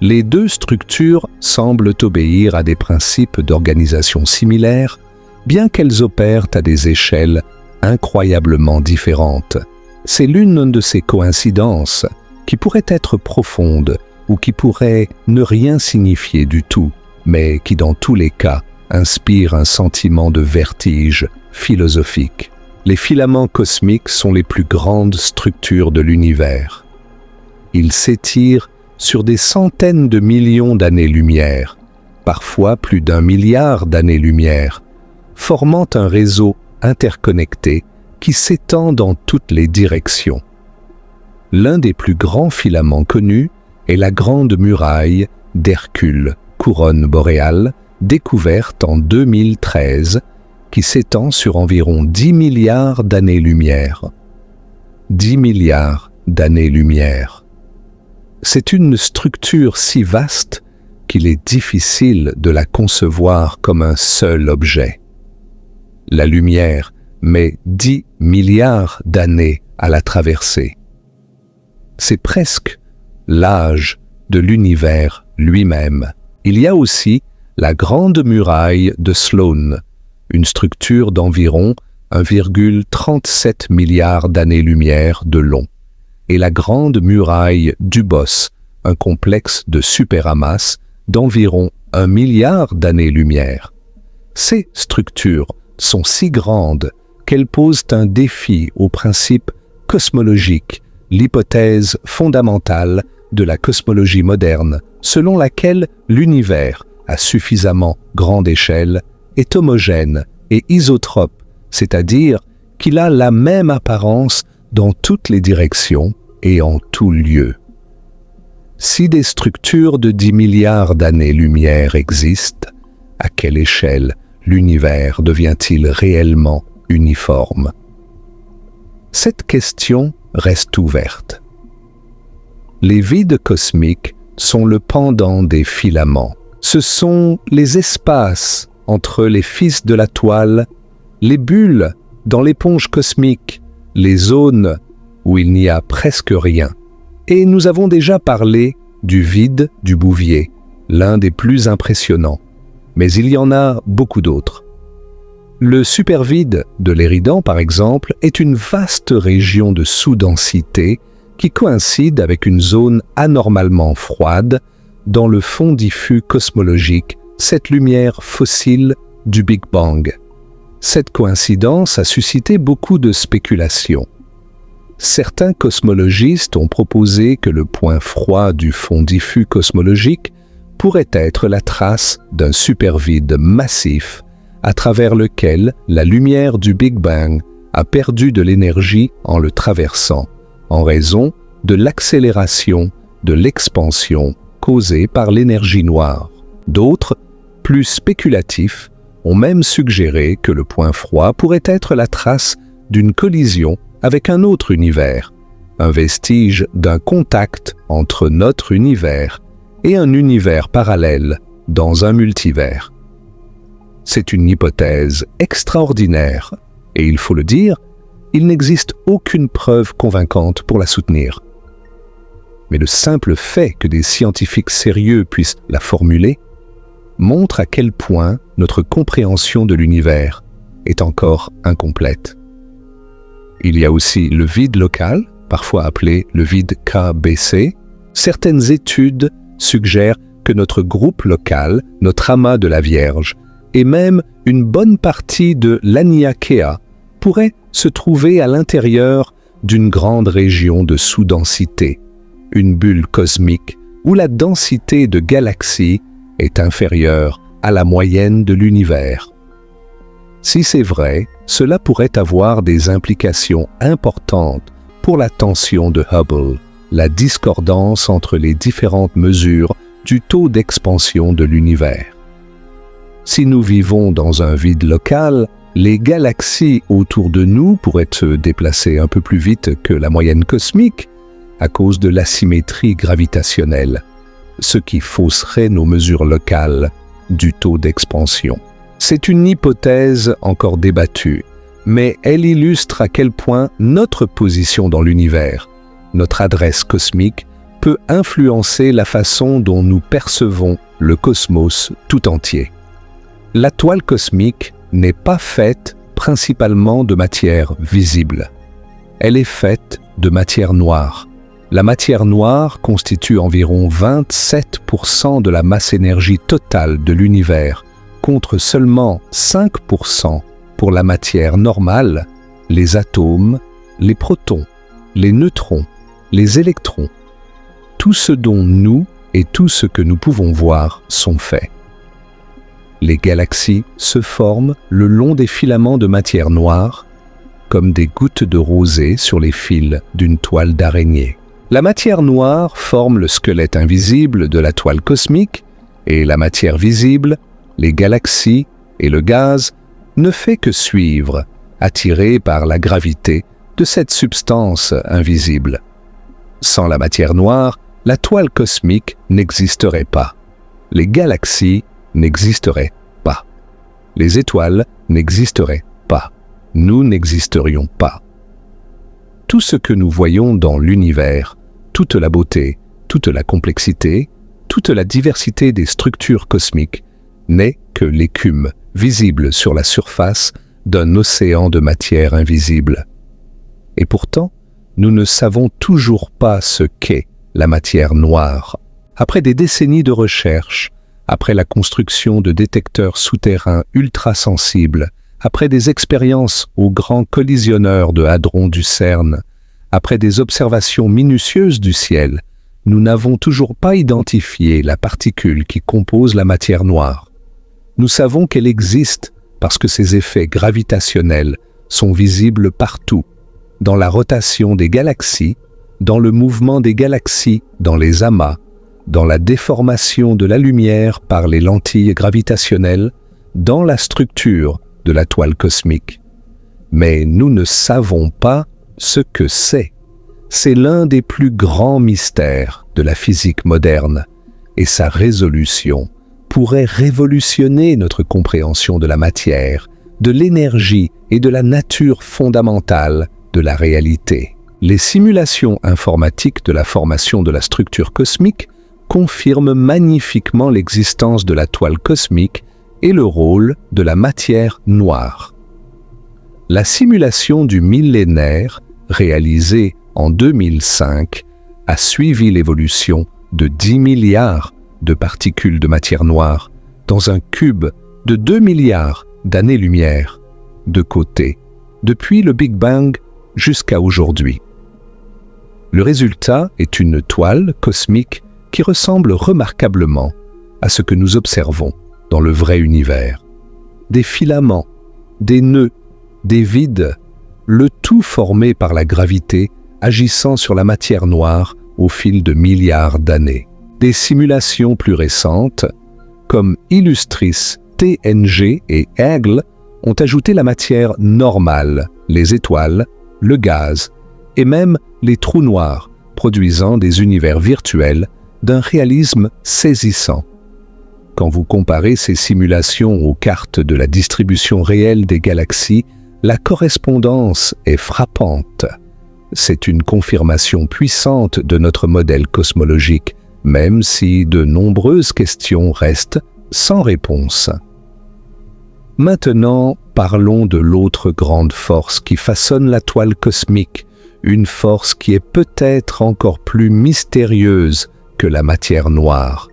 Les deux structures semblent obéir à des principes d'organisation similaires, bien qu'elles opèrent à des échelles incroyablement différentes. C'est l'une de ces coïncidences qui pourrait être profonde ou qui pourrait ne rien signifier du tout, mais qui dans tous les cas inspire un sentiment de vertige philosophique. Les filaments cosmiques sont les plus grandes structures de l'univers. Ils s'étirent sur des centaines de millions d'années-lumière, parfois plus d'1 milliard d'années-lumière, formant un réseau interconnecté qui s'étend dans toutes les directions. L'un des plus grands filaments connus est la Grande Muraille d'Hercule, couronne boréale, découverte en 2013, qui s'étend sur environ 10 milliards d'années-lumière. 10 milliards d'années-lumière. C'est une structure si vaste qu'il est difficile de la concevoir comme un seul objet. La lumière met 10 milliards d'années à la traverser. C'est presque l'âge de l'univers lui-même. Il y a aussi la Grande Muraille de Sloan, une structure d'environ 1,37 milliard d'années-lumière de long, et la Grande Muraille d'Ubos, un complexe de superamas d'environ 1 milliard d'années-lumière. Ces structures sont si grandes qu'elles posent un défi au principe cosmologique, l'hypothèse fondamentale de la cosmologie moderne, selon laquelle l'univers, à suffisamment grande échelle, est homogène et isotrope, c'est-à-dire qu'il a la même apparence dans toutes les directions et en tout lieu. Si des structures de 10 milliards d'années-lumière existent, à quelle échelle l'univers devient-il réellement uniforme? Cette question reste ouverte. Les vides cosmiques sont le pendant des filaments. Ce sont les espaces entre les fils de la toile, les bulles dans l'éponge cosmique, les zones où il n'y a presque rien. Et nous avons déjà parlé du vide du Bouvier, l'un des plus impressionnants. Mais il y en a beaucoup d'autres. Le supervide de l'Éridan, par exemple, est une vaste région de sous-densité qui coïncide avec une zone anormalement froide dans le fond diffus cosmologique, cette lumière fossile du Big Bang. Cette coïncidence a suscité beaucoup de spéculations. Certains cosmologistes ont proposé que le point froid du fond diffus cosmologique pourrait être la trace d'un supervide massif à travers lequel la lumière du Big Bang a perdu de l'énergie en le traversant, en raison de l'accélération de l'expansion causée par l'énergie noire. D'autres, plus spéculatifs, ont même suggéré que le point froid pourrait être la trace d'une collision avec un autre univers, un vestige d'un contact entre notre univers et un univers parallèle dans un multivers. C'est une hypothèse extraordinaire, et il faut le dire, il n'existe aucune preuve convaincante pour la soutenir. Mais le simple fait que des scientifiques sérieux puissent la formuler montre à quel point notre compréhension de l'univers est encore incomplète. Il y a aussi le vide local, parfois appelé le vide KBC. Certaines études suggèrent que notre groupe local, notre amas de la Vierge, et même une bonne partie de l'Aniakea pourrait se trouver à l'intérieur d'une grande région de sous-densité, une bulle cosmique où la densité de galaxies est inférieure à la moyenne de l'univers. Si c'est vrai, cela pourrait avoir des implications importantes pour la tension de Hubble, la discordance entre les différentes mesures du taux d'expansion de l'univers. Si nous vivons dans un vide local, les galaxies autour de nous pourraient se déplacer un peu plus vite que la moyenne cosmique à cause de l'asymétrie gravitationnelle, ce qui fausserait nos mesures locales du taux d'expansion. C'est une hypothèse encore débattue, mais elle illustre à quel point notre position dans l'univers, notre adresse cosmique, peut influencer la façon dont nous percevons le cosmos tout entier. La toile cosmique n'est pas faite principalement de matière visible. Elle est faite de matière noire. La matière noire constitue environ 27% de la masse énergie totale de l'univers, contre seulement 5% pour la matière normale, les atomes, les protons, les neutrons, les électrons. Tout ce dont nous et tout ce que nous pouvons voir sont faits. Les galaxies se forment le long des filaments de matière noire, comme des gouttes de rosée sur les fils d'une toile d'araignée. La matière noire forme le squelette invisible de la toile cosmique, et la matière visible, les galaxies et le gaz, ne fait que suivre, attiré par la gravité de cette substance invisible. Sans la matière noire, la toile cosmique n'existerait pas. Les galaxies n'existeraient pas. Les étoiles n'existeraient pas. Nous n'existerions pas. Tout ce que nous voyons dans l'univers, toute la beauté, toute la complexité, toute la diversité des structures cosmiques, n'est que l'écume visible sur la surface d'un océan de matière invisible. Et pourtant, nous ne savons toujours pas ce qu'est la matière noire. Après des décennies de recherche, après la construction de détecteurs souterrains ultrasensibles, après des expériences au Grand Collisionneur de Hadron du CERN, après des observations minutieuses du ciel, nous n'avons toujours pas identifié la particule qui compose la matière noire. Nous savons qu'elle existe parce que ses effets gravitationnels sont visibles partout, dans la rotation des galaxies, dans le mouvement des galaxies dans les amas, dans la déformation de la lumière par les lentilles gravitationnelles, dans la structure de la toile cosmique. Mais nous ne savons pas ce que c'est. C'est l'un des plus grands mystères de la physique moderne, et sa résolution pourrait révolutionner notre compréhension de la matière, de l'énergie et de la nature fondamentale de la réalité. Les simulations informatiques de la formation de la structure cosmique confirme magnifiquement l'existence de la toile cosmique et le rôle de la matière noire. La simulation du millénaire, réalisée en 2005, a suivi l'évolution de 10 milliards de particules de matière noire dans un cube de 2 milliards d'années-lumière de côté, depuis le Big Bang jusqu'à aujourd'hui. Le résultat est une toile cosmique qui ressemble remarquablement à ce que nous observons dans le vrai univers. Des filaments, des nœuds, des vides, le tout formé par la gravité agissant sur la matière noire au fil de milliards d'années. Des simulations plus récentes, comme Illustris, TNG et Aigle, ont ajouté la matière normale, les étoiles, le gaz et même les trous noirs, produisant des univers virtuels d'un réalisme saisissant. Quand vous comparez ces simulations aux cartes de la distribution réelle des galaxies, la correspondance est frappante. C'est une confirmation puissante de notre modèle cosmologique, même si de nombreuses questions restent sans réponse. Maintenant, parlons de l'autre grande force qui façonne la toile cosmique, une force qui est peut-être encore plus mystérieuse que la matière noire.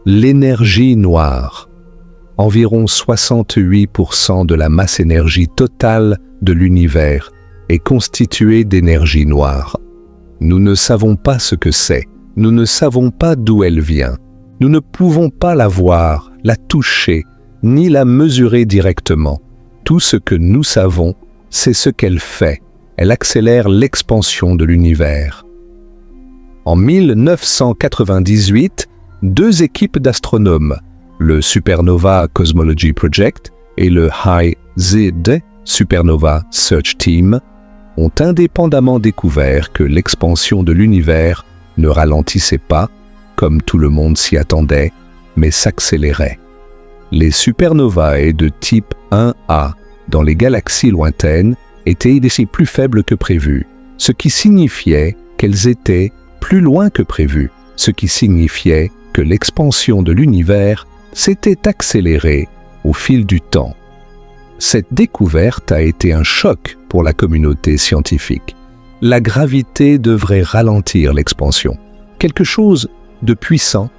L'énergie noire. Environ 68% de la masse énergie totale de l'univers est constituée d'énergie noire. Nous ne savons pas ce que c'est, nous ne savons pas d'où elle vient. Nous ne pouvons pas la voir, la toucher, ni la mesurer directement. Tout ce que nous savons, c'est ce qu'elle fait. Elle accélère l'expansion de l'univers. En 1998, deux équipes d'astronomes, le Supernova Cosmology Project et le High-Z Supernova Search Team, ont indépendamment découvert que l'expansion de l'univers ne ralentissait pas, comme tout le monde s'y attendait, mais s'accélérait. Les supernovae de type 1A dans les galaxies lointaines étaient ici plus faibles que prévu, ce qui signifiait qu'elles étaient plus loin que prévu, ce qui signifiait que l'expansion de l'univers s'était accélérée au fil du temps. Cette découverte a été un choc pour la communauté scientifique. La gravité devrait ralentir l'expansion. Quelque chose de puissant,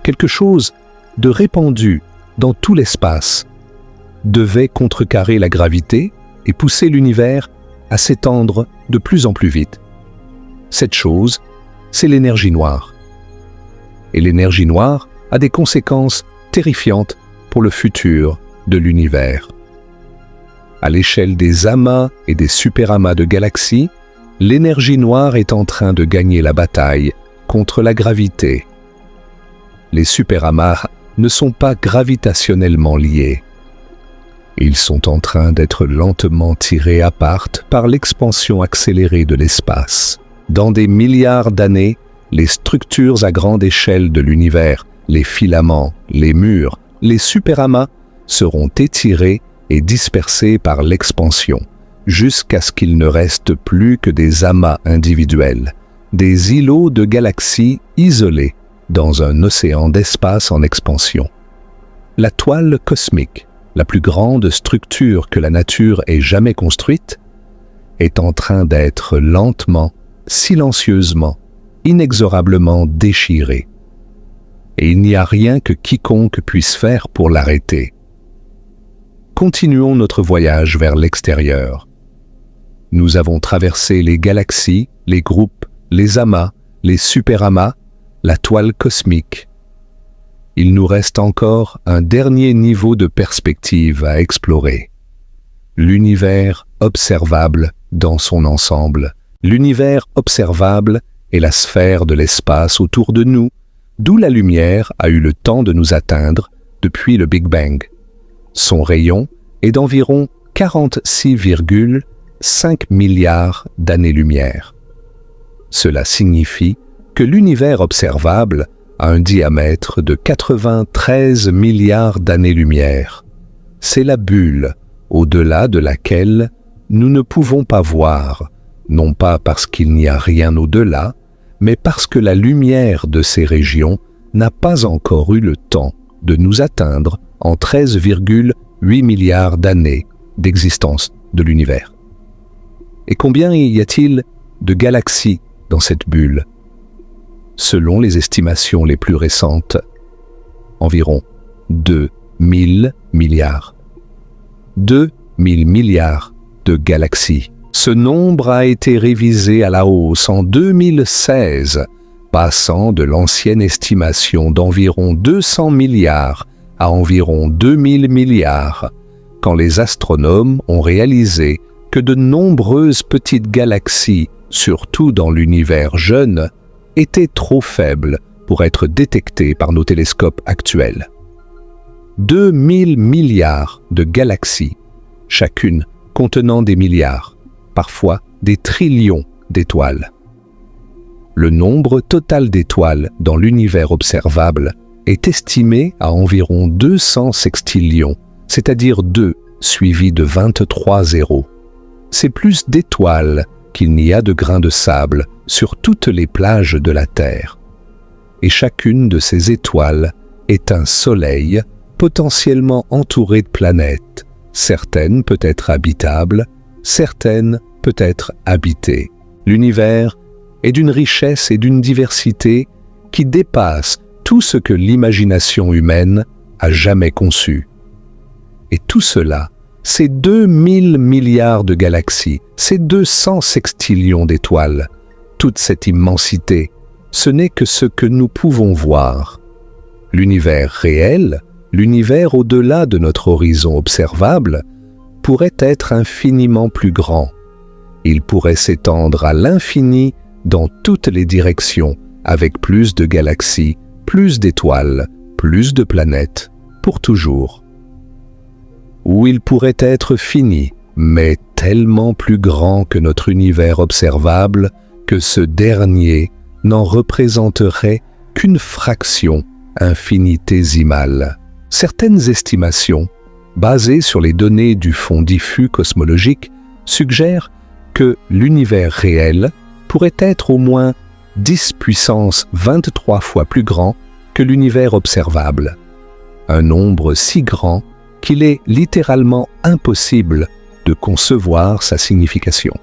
quelque chose de répandu dans tout l'espace, devait contrecarrer la gravité et pousser l'univers à s'étendre de plus en plus vite. Cette chose, c'est l'énergie noire. Et l'énergie noire a des conséquences terrifiantes pour le futur de l'univers. À l'échelle des amas et des superamas de galaxies, l'énergie noire est en train de gagner la bataille contre la gravité. Les superamas ne sont pas gravitationnellement liés. Ils sont en train d'être lentement tirés à part par l'expansion accélérée de l'espace. Dans des milliards d'années, les structures à grande échelle de l'univers, les filaments, les murs, les superamas seront étirés et dispersés par l'expansion, jusqu'à ce qu'il ne reste plus que des amas individuels, des îlots de galaxies isolés dans un océan d'espace en expansion. La toile cosmique, la plus grande structure que la nature ait jamais construite, est en train d'être lentement, silencieusement, inexorablement déchirée. Et il n'y a rien que quiconque puisse faire pour l'arrêter. Continuons notre voyage vers l'extérieur. Nous avons traversé les galaxies, les groupes, les amas, les superamas, la toile cosmique. Il nous reste encore un dernier niveau de perspective à explorer. L'univers observable dans son ensemble. L'univers observable est la sphère de l'espace autour de nous, d'où la lumière a eu le temps de nous atteindre depuis le Big Bang. Son rayon est d'environ 46,5 milliards d'années-lumière. Cela signifie que l'univers observable a un diamètre de 93 milliards d'années-lumière. C'est la bulle au-delà de laquelle nous ne pouvons pas voir, non pas parce qu'il n'y a rien au-delà, mais parce que la lumière de ces régions n'a pas encore eu le temps de nous atteindre en 13,8 milliards d'années d'existence de l'univers. Et combien y a-t-il de galaxies dans cette bulle? Selon les estimations les plus récentes, environ 2000 milliards. 2000 milliards de galaxies. Ce nombre a été révisé à la hausse en 2016, passant de l'ancienne estimation d'environ 200 milliards à environ 2000 milliards, quand les astronomes ont réalisé que de nombreuses petites galaxies, surtout dans l'univers jeune, étaient trop faibles pour être détectées par nos télescopes actuels. 2000 milliards de galaxies, chacune contenant des milliards, parfois des trillions d'étoiles. Le nombre total d'étoiles dans l'univers observable est estimé à environ 200 sextillions, c'est-à-dire 2 suivi de 23 zéros. C'est plus d'étoiles qu'il n'y a de grains de sable sur toutes les plages de la Terre. Et chacune de ces étoiles est un soleil potentiellement entouré de planètes, certaines peut-être habitables, certaines peut-être habitées. L'univers est d'une richesse et d'une diversité qui dépassent tout ce que l'imagination humaine a jamais conçu. Et tout cela, ces 2000 milliards de galaxies, ces 200 sextillions d'étoiles, toute cette immensité, ce n'est que ce que nous pouvons voir. L'univers réel, l'univers au-delà de notre horizon observable, pourrait être infiniment plus grand. Il pourrait s'étendre à l'infini dans toutes les directions, avec plus de galaxies, plus d'étoiles, plus de planètes, pour toujours. Ou il pourrait être fini, mais tellement plus grand que notre univers observable que ce dernier n'en représenterait qu'une fraction infinitésimale. Certaines estimations, basées sur les données du fond diffus cosmologique, suggèrent que l'univers réel pourrait être au moins 10 puissance 23 fois plus grand que l'univers observable. Un nombre si grand qu'il est littéralement impossible de concevoir sa signification.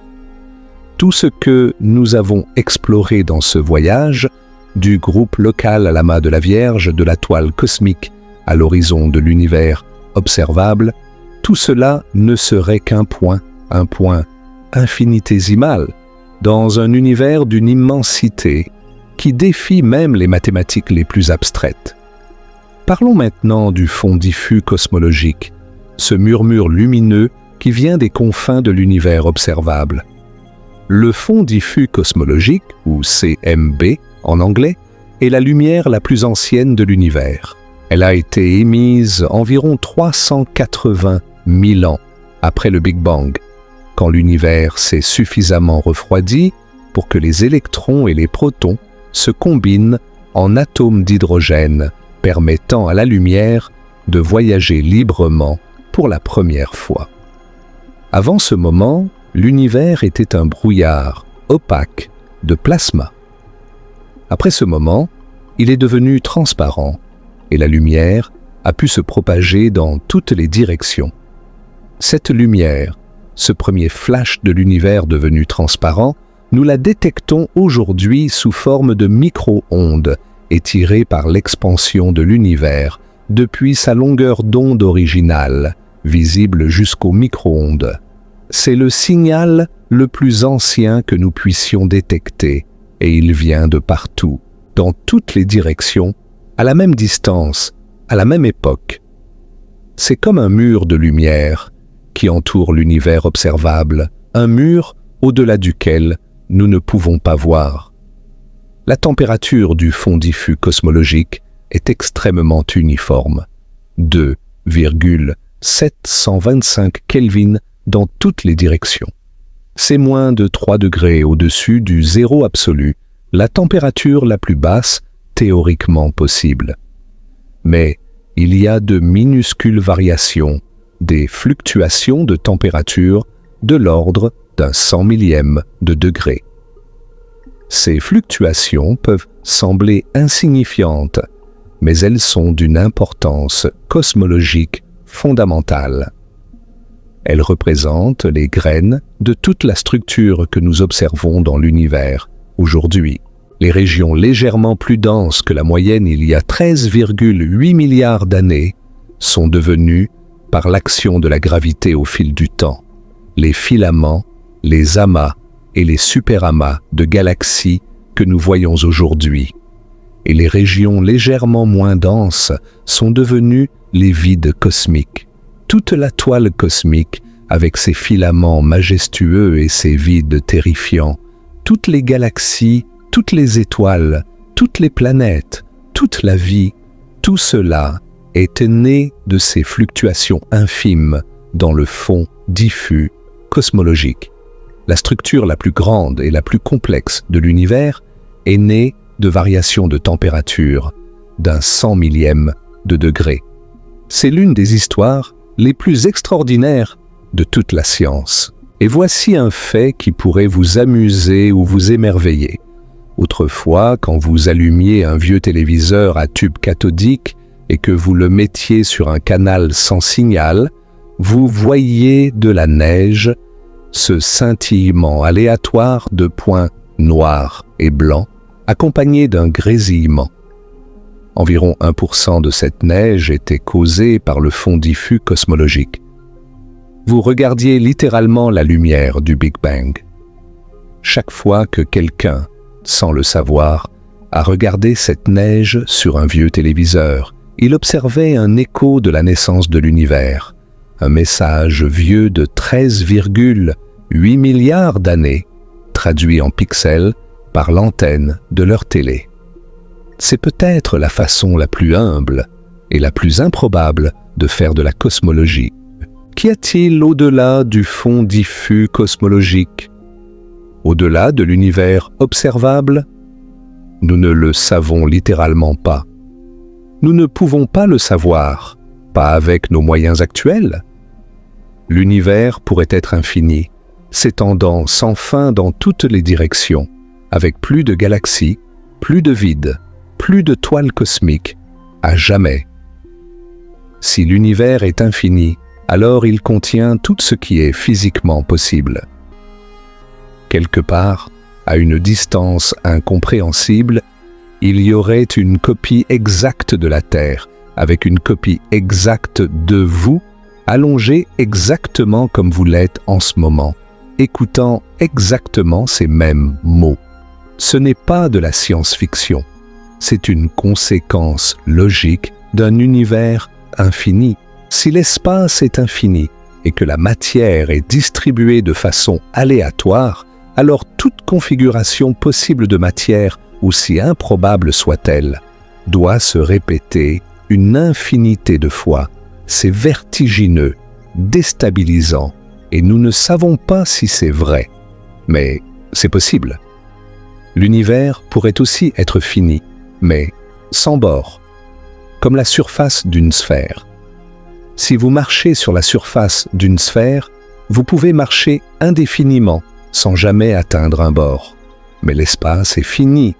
Tout ce que nous avons exploré dans ce voyage, du groupe local à l'amas de la Vierge, de la toile cosmique à l'horizon de l'univers observable, tout cela ne serait qu'un point infinitésimal, dans un univers d'une immensité qui défie même les mathématiques les plus abstraites. Parlons maintenant du fond diffus cosmologique, ce murmure lumineux qui vient des confins de l'univers observable. Le fond diffus cosmologique, ou CMB en anglais, est la lumière la plus ancienne de l'univers. Elle a été émise environ 380 000 ans après le Big Bang, quand l'univers s'est suffisamment refroidi pour que les électrons et les protons se combinent en atomes d'hydrogène, permettant à la lumière de voyager librement pour la première fois. Avant ce moment, l'univers était un brouillard opaque de plasma. Après ce moment, il est devenu transparent et la lumière a pu se propager dans toutes les directions. Cette lumière, ce premier flash de l'univers devenu transparent, nous la détectons aujourd'hui sous forme de micro-ondes étirées par l'expansion de l'univers depuis sa longueur d'onde originale, visible jusqu'aux micro-ondes. C'est le signal le plus ancien que nous puissions détecter, et il vient de partout, dans toutes les directions, à la même distance, à la même époque. C'est comme un mur de lumière qui entoure l'univers observable, un mur au-delà duquel nous ne pouvons pas voir. La température du fond diffus cosmologique est extrêmement uniforme, 2,725 Kelvin dans toutes les directions. C'est moins de 3 degrés au-dessus du zéro absolu, la température la plus basse théoriquement possible. Mais il y a de minuscules variations, des fluctuations de température de l'ordre d'un 100 millième de degré. Ces fluctuations peuvent sembler insignifiantes, mais elles sont d'une importance cosmologique fondamentale. Elles représentent les graines de toute la structure que nous observons dans l'univers aujourd'hui. Les régions légèrement plus denses que la moyenne il y a 13,8 milliards d'années sont devenues, par l'action de la gravité au fil du temps, les filaments, les amas et les superamas de galaxies que nous voyons aujourd'hui. Et les régions légèrement moins denses sont devenues les vides cosmiques. Toute la toile cosmique, avec ses filaments majestueux et ses vides terrifiants, toutes les galaxies, toutes les étoiles, toutes les planètes, toute la vie, tout cela est né de ces fluctuations infimes dans le fond diffus cosmologique. La structure la plus grande et la plus complexe de l'univers est née de variations de température d'un 100 millième de degré. C'est l'une des histoires les plus extraordinaires de toute la science. Et voici un fait qui pourrait vous amuser ou vous émerveiller. Autrefois, quand vous allumiez un vieux téléviseur à tube cathodique et que vous le mettiez sur un canal sans signal, vous voyiez de la neige, ce scintillement aléatoire de points noirs et blancs, accompagné d'un grésillement. Environ 1% de cette neige était causée par le fond diffus cosmologique. Vous regardiez littéralement la lumière du Big Bang. Chaque fois que quelqu'un, sans le savoir, a regardé cette neige sur un vieux téléviseur, il observait un écho de la naissance de l'univers, un message vieux de 13,8 milliards d'années, traduit en pixels par l'antenne de leur télé. C'est peut-être la façon la plus humble et la plus improbable de faire de la cosmologie. Qu'y a-t-il au-delà du fond diffus cosmologique? Au-delà de l'univers observable? Nous ne le savons littéralement pas. Nous ne pouvons pas le savoir, pas avec nos moyens actuels. L'univers pourrait être infini, s'étendant sans fin dans toutes les directions, avec plus de galaxies, plus de vide, plus de toiles cosmiques, à jamais. Si l'univers est infini, alors il contient tout ce qui est physiquement possible. Quelque part, à une distance incompréhensible, il y aurait une copie exacte de la Terre, avec une copie exacte de vous, allongée exactement comme vous l'êtes en ce moment, écoutant exactement ces mêmes mots. Ce n'est pas de la science-fiction, c'est une conséquence logique d'un univers infini. Si l'espace est infini et que la matière est distribuée de façon aléatoire, alors toute configuration possible de matière, aussi improbable soit-elle, doit se répéter une infinité de fois. C'est vertigineux, déstabilisant, et nous ne savons pas si c'est vrai. Mais c'est possible. L'univers pourrait aussi être fini, mais sans bord, comme la surface d'une sphère. Si vous marchez sur la surface d'une sphère, vous pouvez marcher indéfiniment sans jamais atteindre un bord. Mais l'espace est fini.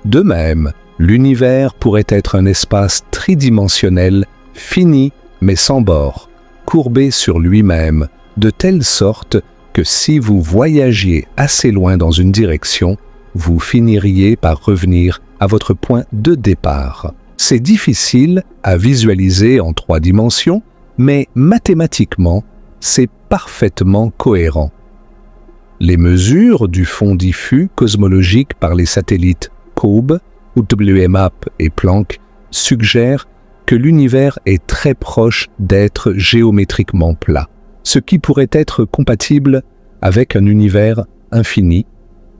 De même, l'univers pourrait être un espace tridimensionnel, fini mais sans bord, courbé sur lui-même, de telle sorte que si vous voyagiez assez loin dans une direction, vous finiriez par revenir à votre point de départ. C'est difficile à visualiser en 3 dimensions, mais mathématiquement, c'est parfaitement cohérent. Les mesures du fond diffus cosmologique par les satellites COBE, WMAP et Planck suggèrent que l'univers est très proche d'être géométriquement plat, ce qui pourrait être compatible avec un univers infini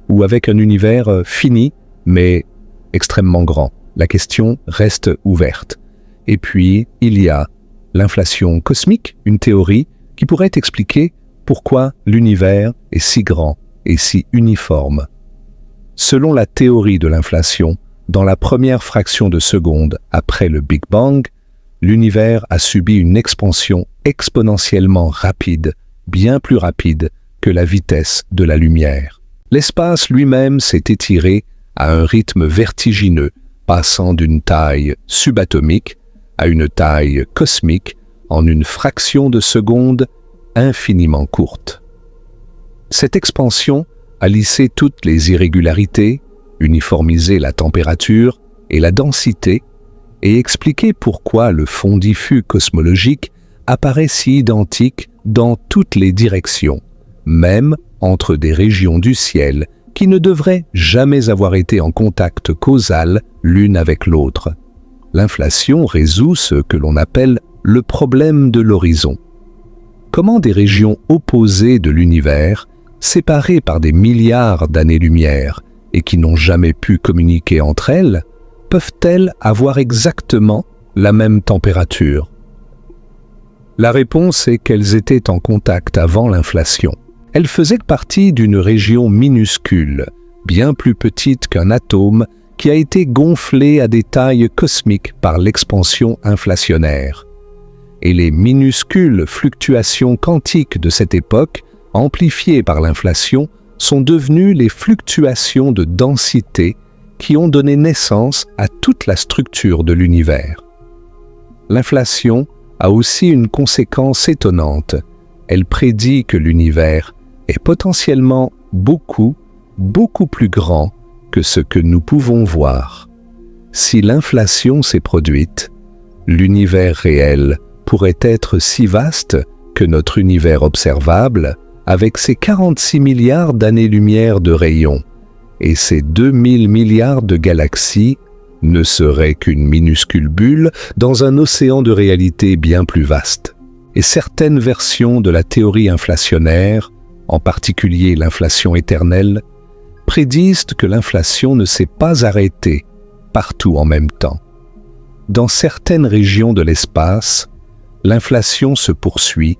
ou avec un univers fini mais extrêmement grand. La question reste ouverte. Et puis, il y a l'inflation cosmique, une théorie qui pourrait expliquer pourquoi l'univers est si grand et si uniforme. Selon la théorie de l'inflation, dans la première fraction de seconde après le Big Bang, l'univers a subi une expansion exponentiellement rapide, bien plus rapide que la vitesse de la lumière. L'espace lui-même s'est étiré à un rythme vertigineux, passant d'une taille subatomique à une taille cosmique en une fraction de seconde infiniment courte. Cette expansion a lissé toutes les irrégularités, uniformisé la température et la densité, et expliqué pourquoi le fond diffus cosmologique apparaît si identique dans toutes les directions, même entre des régions du ciel qui ne devraient jamais avoir été en contact causal l'une avec l'autre. L'inflation résout ce que l'on appelle le problème de l'horizon. Comment des régions opposées de l'univers, séparées par des milliards d'années-lumière et qui n'ont jamais pu communiquer entre elles, peuvent-elles avoir exactement la même température? La réponse est qu'elles étaient en contact avant l'inflation. Elles faisaient partie d'une région minuscule, bien plus petite qu'un atome, qui a été gonflée à des tailles cosmiques par l'expansion inflationnaire. Et les minuscules fluctuations quantiques de cette époque, amplifiées par l'inflation, sont devenues les fluctuations de densité qui ont donné naissance à toute la structure de l'univers. L'inflation a aussi une conséquence étonnante. Elle prédit que l'univers est potentiellement beaucoup plus grand que ce que nous pouvons voir. Si l'inflation s'est produite, l'univers réel pourrait être si vaste que notre univers observable, avec ses 46 milliards d'années-lumière de rayons et ses 2000 milliards de galaxies, ne serait qu'une minuscule bulle dans un océan de réalité bien plus vaste. Et certaines versions de la théorie inflationnaire, en particulier l'inflation éternelle, prédisent que l'inflation ne s'est pas arrêtée partout en même temps. Dans certaines régions de l'espace, l'inflation se poursuit,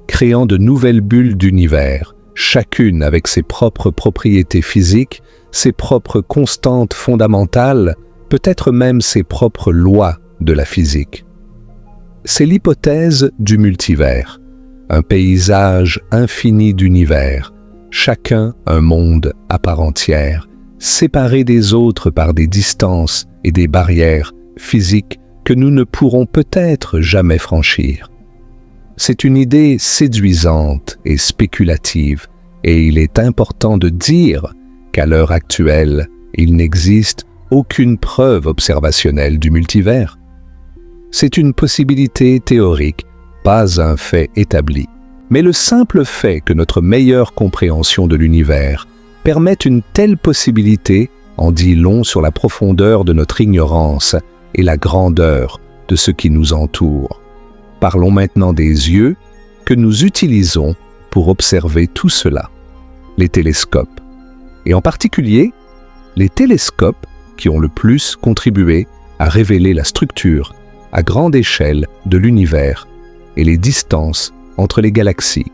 créant de nouvelles bulles d'univers, chacune avec ses propres propriétés physiques, ses propres constantes fondamentales, peut-être même ses propres lois de la physique. C'est l'hypothèse du multivers, un paysage infini d'univers, chacun un monde à part entière, séparé des autres par des distances et des barrières physiques que nous ne pourrons peut-être jamais franchir. C'est une idée séduisante et spéculative, et il est important de dire qu'à l'heure actuelle, il n'existe aucune preuve observationnelle du multivers. C'est une possibilité théorique, pas un fait établi. Mais le simple fait que notre meilleure compréhension de l'univers permette une telle possibilité en dit long sur la profondeur de notre ignorance et la grandeur de ce qui nous entoure. Parlons maintenant des yeux que nous utilisons pour observer tout cela, les télescopes. Et en particulier, les télescopes qui ont le plus contribué à révéler la structure à grande échelle de l'univers et les distances entre les galaxies.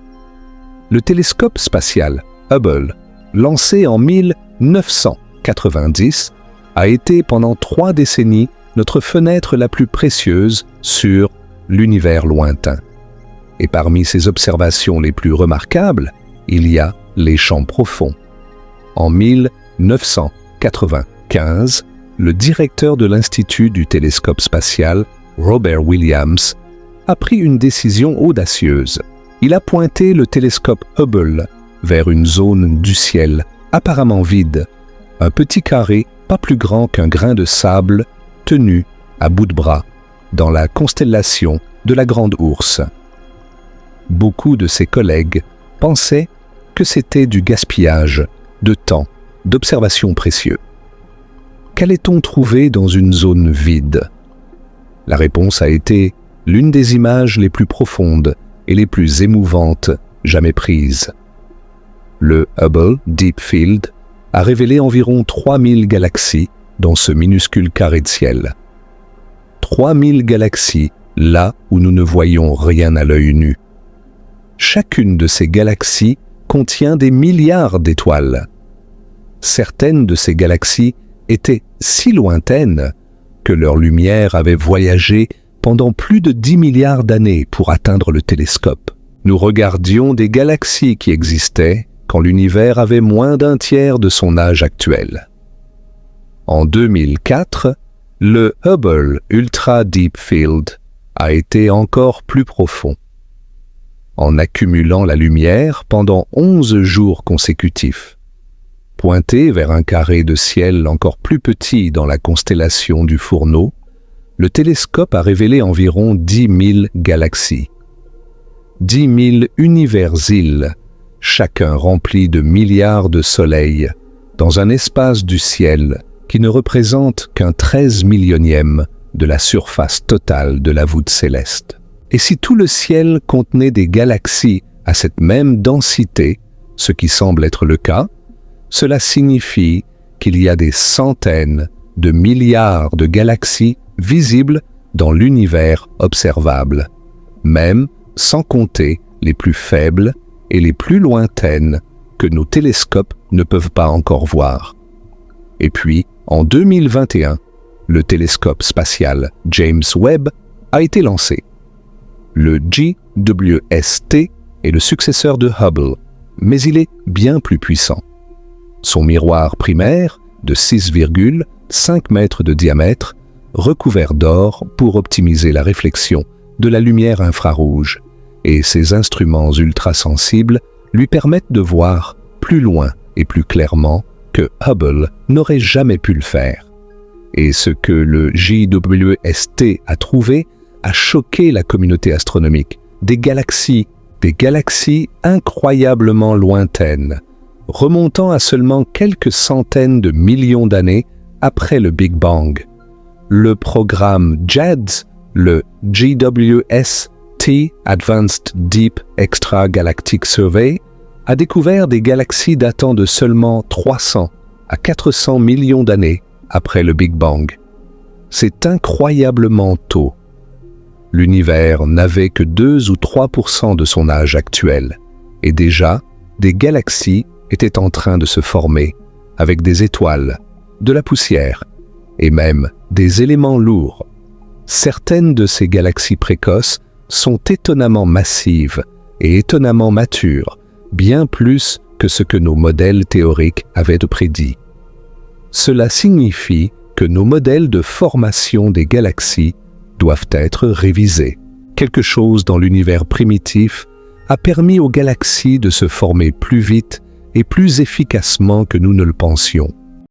Le télescope spatial Hubble, lancé en 1990, a été pendant 3 décennies notre fenêtre la plus précieuse sur l'univers lointain. Et parmi ses observations les plus remarquables, il y a les champs profonds. En 1995, le directeur de l'Institut du télescope spatial, Robert Williams, a pris une décision audacieuse. Il a pointé le télescope Hubble vers une zone du ciel apparemment vide, un petit carré pas plus grand qu'un grain de sable tenu à bout de bras dans la constellation de la Grande Ourse. Beaucoup de ses collègues pensaient que c'était du gaspillage de temps, d'observations précieux. Qu'allait-on trouver dans une zone vide? La réponse a été l'une des images les plus profondes et les plus émouvantes jamais prises. Le Hubble Deep Field a révélé environ 3000 galaxies dans ce minuscule carré de ciel. 3000 galaxies là où nous ne voyons rien à l'œil nu. Chacune de ces galaxies contient des milliards d'étoiles. Certaines de ces galaxies étaient si lointaines que leur lumière avait voyagé pendant plus de 10 milliards d'années pour atteindre le télescope. Nous regardions des galaxies qui existaient quand l'univers avait moins d'un tiers de son âge actuel. En 2004, Le Hubble Ultra Deep Field a été encore plus profond. En accumulant la lumière pendant 11 jours consécutifs, pointé vers un carré de ciel encore plus petit dans la constellation du Fourneau, le télescope a révélé environ 10 000 galaxies. 10 000 univers-îles, chacun rempli de milliards de soleils, dans un espace du ciel qui ne représente qu'un 13 millionième de la surface totale de la voûte céleste. Et si tout le ciel contenait des galaxies à cette même densité, ce qui semble être le cas, cela signifie qu'il y a des centaines de milliards de galaxies visibles dans l'univers observable, même sans compter les plus faibles et les plus lointaines que nos télescopes ne peuvent pas encore voir. Et puis, en 2021, le télescope spatial James Webb a été lancé. Le JWST est le successeur de Hubble, mais il est bien plus puissant. Son miroir primaire, de 6,5 mètres de diamètre, recouvert d'or pour optimiser la réflexion de la lumière infrarouge, et ses instruments ultrasensibles lui permettent de voir plus loin et plus clairement que Hubble n'aurait jamais pu le faire. Et ce que le JWST a trouvé a choqué la communauté astronomique. Des galaxies incroyablement lointaines, remontant à seulement quelques centaines de millions d'années après le Big Bang. Le programme JADS, le JWST Advanced Deep Extragalactic Survey, a découvert des galaxies datant de seulement 300 à 400 millions d'années après le Big Bang. C'est incroyablement tôt. L'univers n'avait que 2 ou 3% de son âge actuel, et déjà, des galaxies étaient en train de se former, avec des étoiles, de la poussière, et même des éléments lourds. Certaines de ces galaxies précoces sont étonnamment massives et étonnamment matures, bien plus que ce que nos modèles théoriques avaient prédit. Cela signifie que nos modèles de formation des galaxies doivent être révisés. Quelque chose dans l'univers primitif a permis aux galaxies de se former plus vite et plus efficacement que nous ne le pensions.